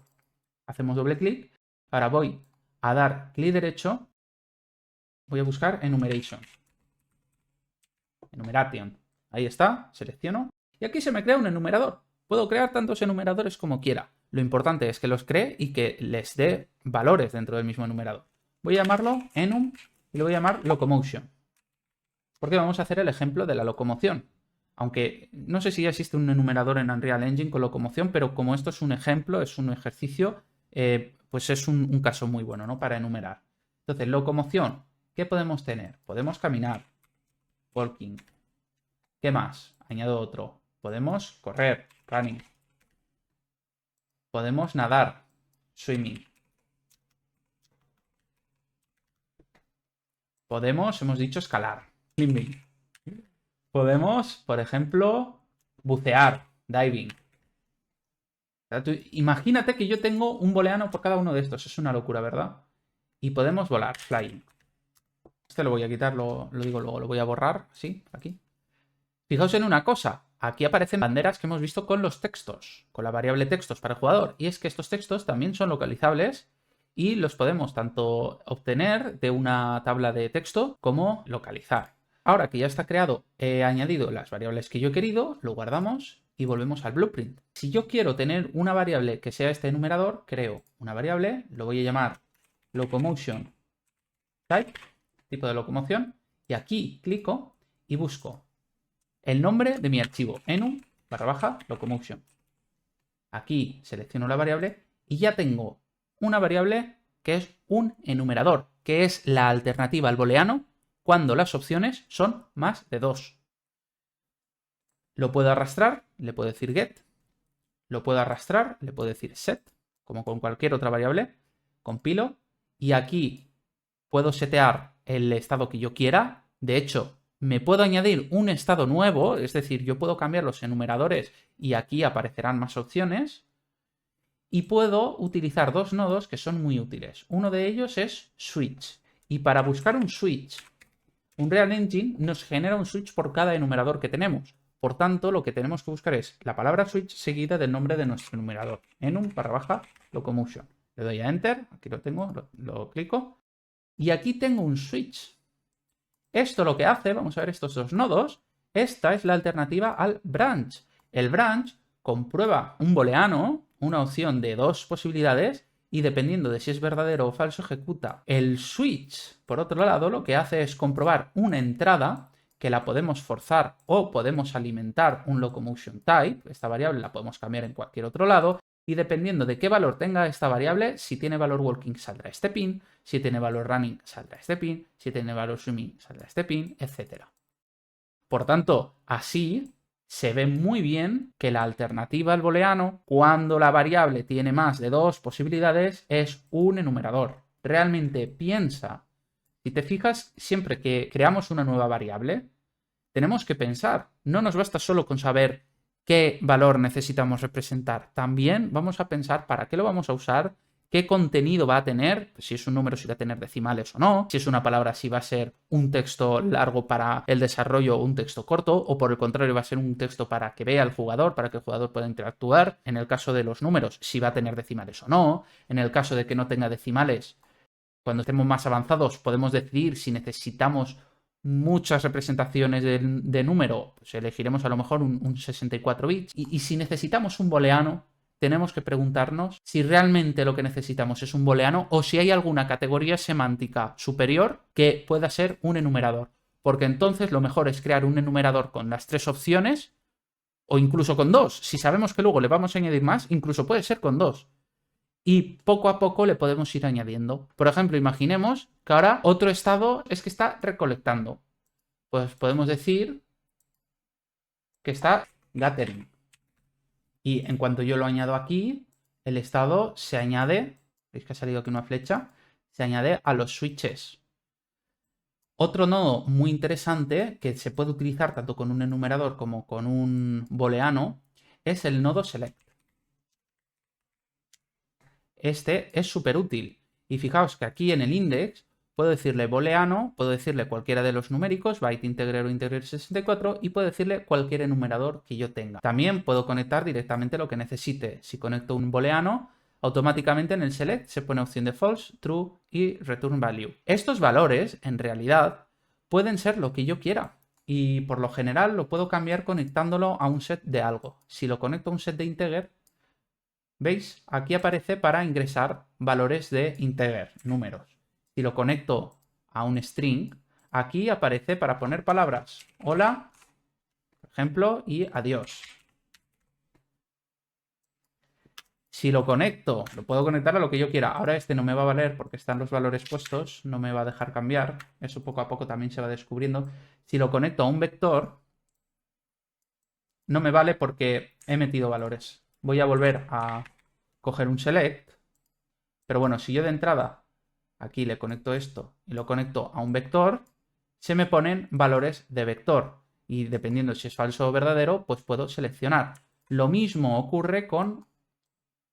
Hacemos doble clic, ahora voy a dar clic derecho, voy a buscar enumeration, enumeration, ahí está, selecciono y aquí se me crea un enumerador. Puedo crear tantos enumeradores como quiera. Lo importante es que los cree y que les dé valores dentro del mismo enumerador. Voy a llamarlo enum y lo voy a llamar locomotion. Porque vamos a hacer el ejemplo de la locomoción. Aunque no sé si ya existe un enumerador en Unreal Engine con locomoción, pero como esto es un ejemplo, es un ejercicio, pues es un caso muy bueno, ¿no? Para enumerar. Entonces, locomoción, ¿qué podemos tener? Podemos caminar, walking. ¿Qué más? Añado otro. Podemos correr, running. Podemos nadar, swimming. Podemos, hemos dicho, escalar, climbing. Podemos, por ejemplo, bucear, diving. Imagínate que yo tengo un booleano por cada uno de estos. Es una locura, ¿verdad? Y podemos volar, flying. Este lo voy a quitar, lo digo luego, lo voy a borrar, así, aquí. Fijaos en una cosa. Aquí aparecen banderas que hemos visto con los textos, con la variable textos para el jugador. Y es que estos textos también son localizables y los podemos tanto obtener de una tabla de texto como localizar. Ahora que ya está creado, he añadido las variables que yo he querido, lo guardamos y volvemos al blueprint. Si yo quiero tener una variable que sea este enumerador, creo una variable, lo voy a llamar locomotion type, tipo de locomoción, y aquí clico y busco el nombre de mi archivo, enum / locomotion. Aquí selecciono la variable y ya tengo una variable que es un enumerador, que es la alternativa al booleano cuando las opciones son más de 2. Lo puedo arrastrar, le puedo decir get. Lo puedo arrastrar, le puedo decir set, como con cualquier otra variable. Compilo. Y aquí puedo setear el estado que yo quiera. De hecho, me puedo añadir un estado nuevo, es decir, yo puedo cambiar los enumeradores y aquí aparecerán más opciones. Y puedo utilizar dos nodos que son muy útiles. Uno de ellos es switch. Y para buscar un switch, Unreal Engine nos genera un switch por cada enumerador que tenemos. Por tanto, lo que tenemos que buscar es la palabra switch seguida del nombre de nuestro enumerador. Enum_locomotion. Le doy a Enter, aquí lo tengo, lo clico. Y aquí tengo un switch. Esto lo que hace, vamos a ver estos dos nodos, esta es la alternativa al branch. El branch comprueba un booleano, una opción de dos posibilidades, y dependiendo de si es verdadero o falso, ejecuta. El switch, por otro lado, lo que hace es comprobar una entrada que la podemos forzar o podemos alimentar un locomotion type. Esta variable la podemos cambiar en cualquier otro lado. Y dependiendo de qué valor tenga esta variable, si tiene valor walking saldrá este pin, si tiene valor running saldrá este pin, si tiene valor swimming saldrá este pin, etc. Por tanto, así se ve muy bien que la alternativa al booleano, cuando la variable tiene más de dos posibilidades, es un enumerador. Realmente piensa, si te fijas, siempre que creamos una nueva variable, tenemos que pensar. No nos basta solo con saber qué valor necesitamos representar. También vamos a pensar para qué lo vamos a usar, qué contenido va a tener, si es un número si va a tener decimales o no, si es una palabra si va a ser un texto largo para el desarrollo o un texto corto, o por el contrario va a ser un texto para que vea el jugador, para que el jugador pueda interactuar. En el caso de los números, si va a tener decimales o no. En el caso de que no tenga decimales, cuando estemos más avanzados podemos decidir si necesitamos muchas representaciones de número, pues elegiremos a lo mejor un 64 bits. Y si necesitamos un booleano, tenemos que preguntarnos si realmente lo que necesitamos es un booleano o si hay alguna categoría semántica superior que pueda ser un enumerador. Porque entonces lo mejor es crear un enumerador con las tres opciones o incluso con dos. Si sabemos que luego le vamos a añadir más, incluso puede ser con dos. Y poco a poco le podemos ir añadiendo. Por ejemplo, imaginemos que ahora otro estado es que está recolectando. Pues podemos decir que está gathering. Y en cuanto yo lo añado aquí, el estado se añade, veis que ha salido aquí una flecha, se añade a los switches. Otro nodo muy interesante que se puede utilizar tanto con un enumerador como con un booleano es el nodo select. Este es súper útil. Y fijaos que aquí en el index puedo decirle booleano, puedo decirle cualquiera de los numéricos, byte integer o integer 64, y puedo decirle cualquier enumerador que yo tenga. También puedo conectar directamente lo que necesite. Si conecto un booleano, automáticamente en el select se pone opción de false, true y return value. Estos valores, en realidad, pueden ser lo que yo quiera. Y por lo general lo puedo cambiar conectándolo a un set de algo. Si lo conecto a un set de integer, ¿veis? Aquí aparece para ingresar valores de integer, números. Si lo conecto a un string, aquí aparece para poner palabras. Hola, por ejemplo, y adiós. Si lo conecto, lo puedo conectar a lo que yo quiera. Ahora este no me va a valer porque están los valores puestos, no me va a dejar cambiar. Eso poco a poco también se va descubriendo. Si lo conecto a un vector, no me vale porque he metido valores. Voy a volver a coger un select. Pero bueno, si yo de entrada aquí le conecto esto y lo conecto a un vector, se me ponen valores de vector. Y dependiendo si es falso o verdadero, pues puedo seleccionar. Lo mismo ocurre con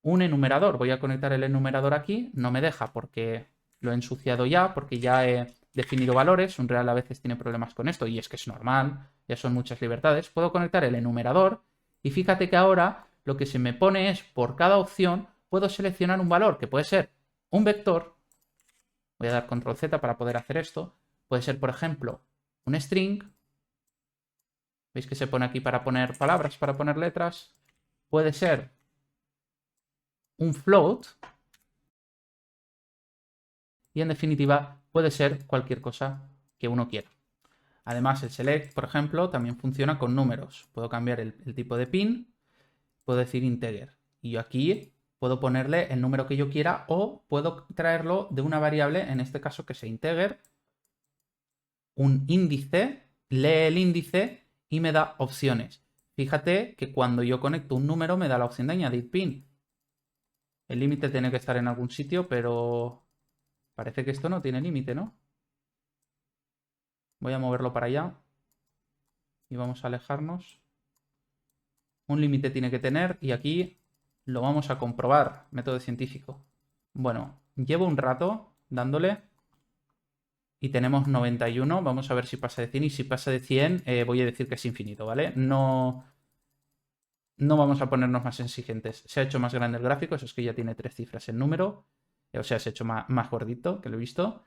un enumerador. Voy a conectar el enumerador aquí, no me deja porque lo he ensuciado ya, porque ya he definido valores. Unreal a veces tiene problemas con esto y es que es normal, ya son muchas libertades. Puedo conectar el enumerador y fíjate que ahora lo que se me pone es por cada opción puedo seleccionar un valor que puede ser un vector. Voy a dar control Z para poder hacer esto. Puede ser, por ejemplo, un string. ¿Veis que se pone aquí para poner palabras, para poner letras? Puede ser un float. Y en definitiva, puede ser cualquier cosa que uno quiera. Además, el select, por ejemplo, también funciona con números. Puedo cambiar el tipo de pin, puedo decir integer. Y yo aquí puedo ponerle el número que yo quiera o puedo traerlo de una variable, en este caso que sea integer, un índice, lee el índice y me da opciones. Fíjate que cuando yo conecto un número me da la opción de añadir pin. El límite tiene que estar en algún sitio, pero parece que esto no tiene límite, ¿no? Voy a moverlo para allá y vamos a alejarnos. Un límite tiene que tener y aquí lo vamos a comprobar, método científico. Bueno, llevo un rato dándole y tenemos 91. Vamos a ver si pasa de 100 y si pasa de 100 voy a decir que es infinito, ¿vale? No vamos a ponernos más exigentes. Se ha hecho más grande el gráfico, eso es que ya tiene 3 cifras en número. O sea, se ha hecho más gordito, que lo he visto.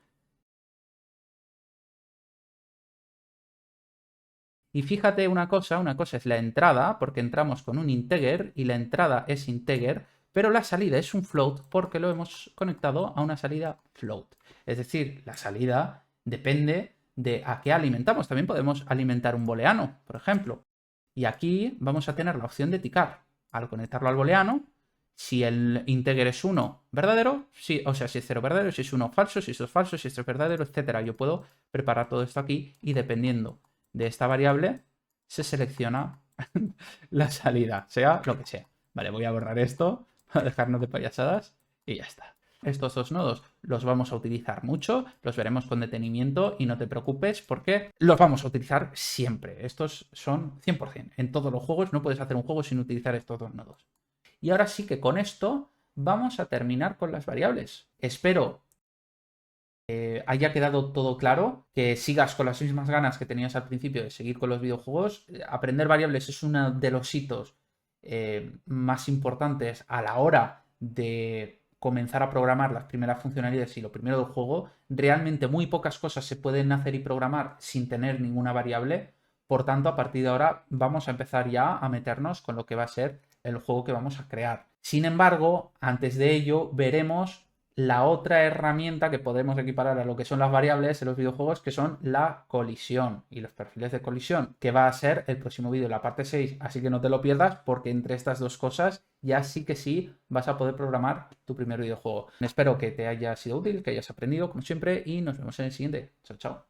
Y fíjate una cosa es la entrada, porque entramos con un integer y la entrada es integer, pero la salida es un float porque lo hemos conectado a una salida float. Es decir, la salida depende de a qué alimentamos. También podemos alimentar un booleano, por ejemplo. Y aquí vamos a tener la opción de ticar. Al conectarlo al booleano, si el integer es 1 verdadero, si, o sea, si es 0 verdadero, si es 1 falso, si eso es falso, si esto es verdadero, etc. Yo puedo preparar todo esto aquí y dependiendo de esta variable se selecciona la salida, sea lo que sea. Vale, voy a borrar esto para dejarnos de payasadas y ya está. Estos dos nodos los vamos a utilizar mucho, los veremos con detenimiento y no te preocupes porque los vamos a utilizar siempre. Estos son 100%. En todos los juegos no puedes hacer un juego sin utilizar estos dos nodos. Y ahora sí que con esto vamos a terminar con las variables. Espero haya quedado todo claro, que sigas con las mismas ganas que tenías al principio de seguir con los videojuegos. Aprender variables es uno de los hitos más importantes a la hora de comenzar a programar las primeras funcionalidades y lo primero del juego. Realmente muy pocas cosas se pueden hacer y programar sin tener ninguna variable. Por tanto, a partir de ahora vamos a empezar ya a meternos con lo que va a ser el juego que vamos a crear. Sin embargo, antes de ello veremos la otra herramienta que podemos equiparar a lo que son las variables en los videojuegos, que son la colisión y los perfiles de colisión, que va a ser el próximo vídeo, la parte 6, así que no te lo pierdas porque entre estas dos cosas ya sí que sí vas a poder programar tu primer videojuego. Espero que te haya sido útil, que hayas aprendido como siempre y nos vemos en el siguiente. Chao, chao.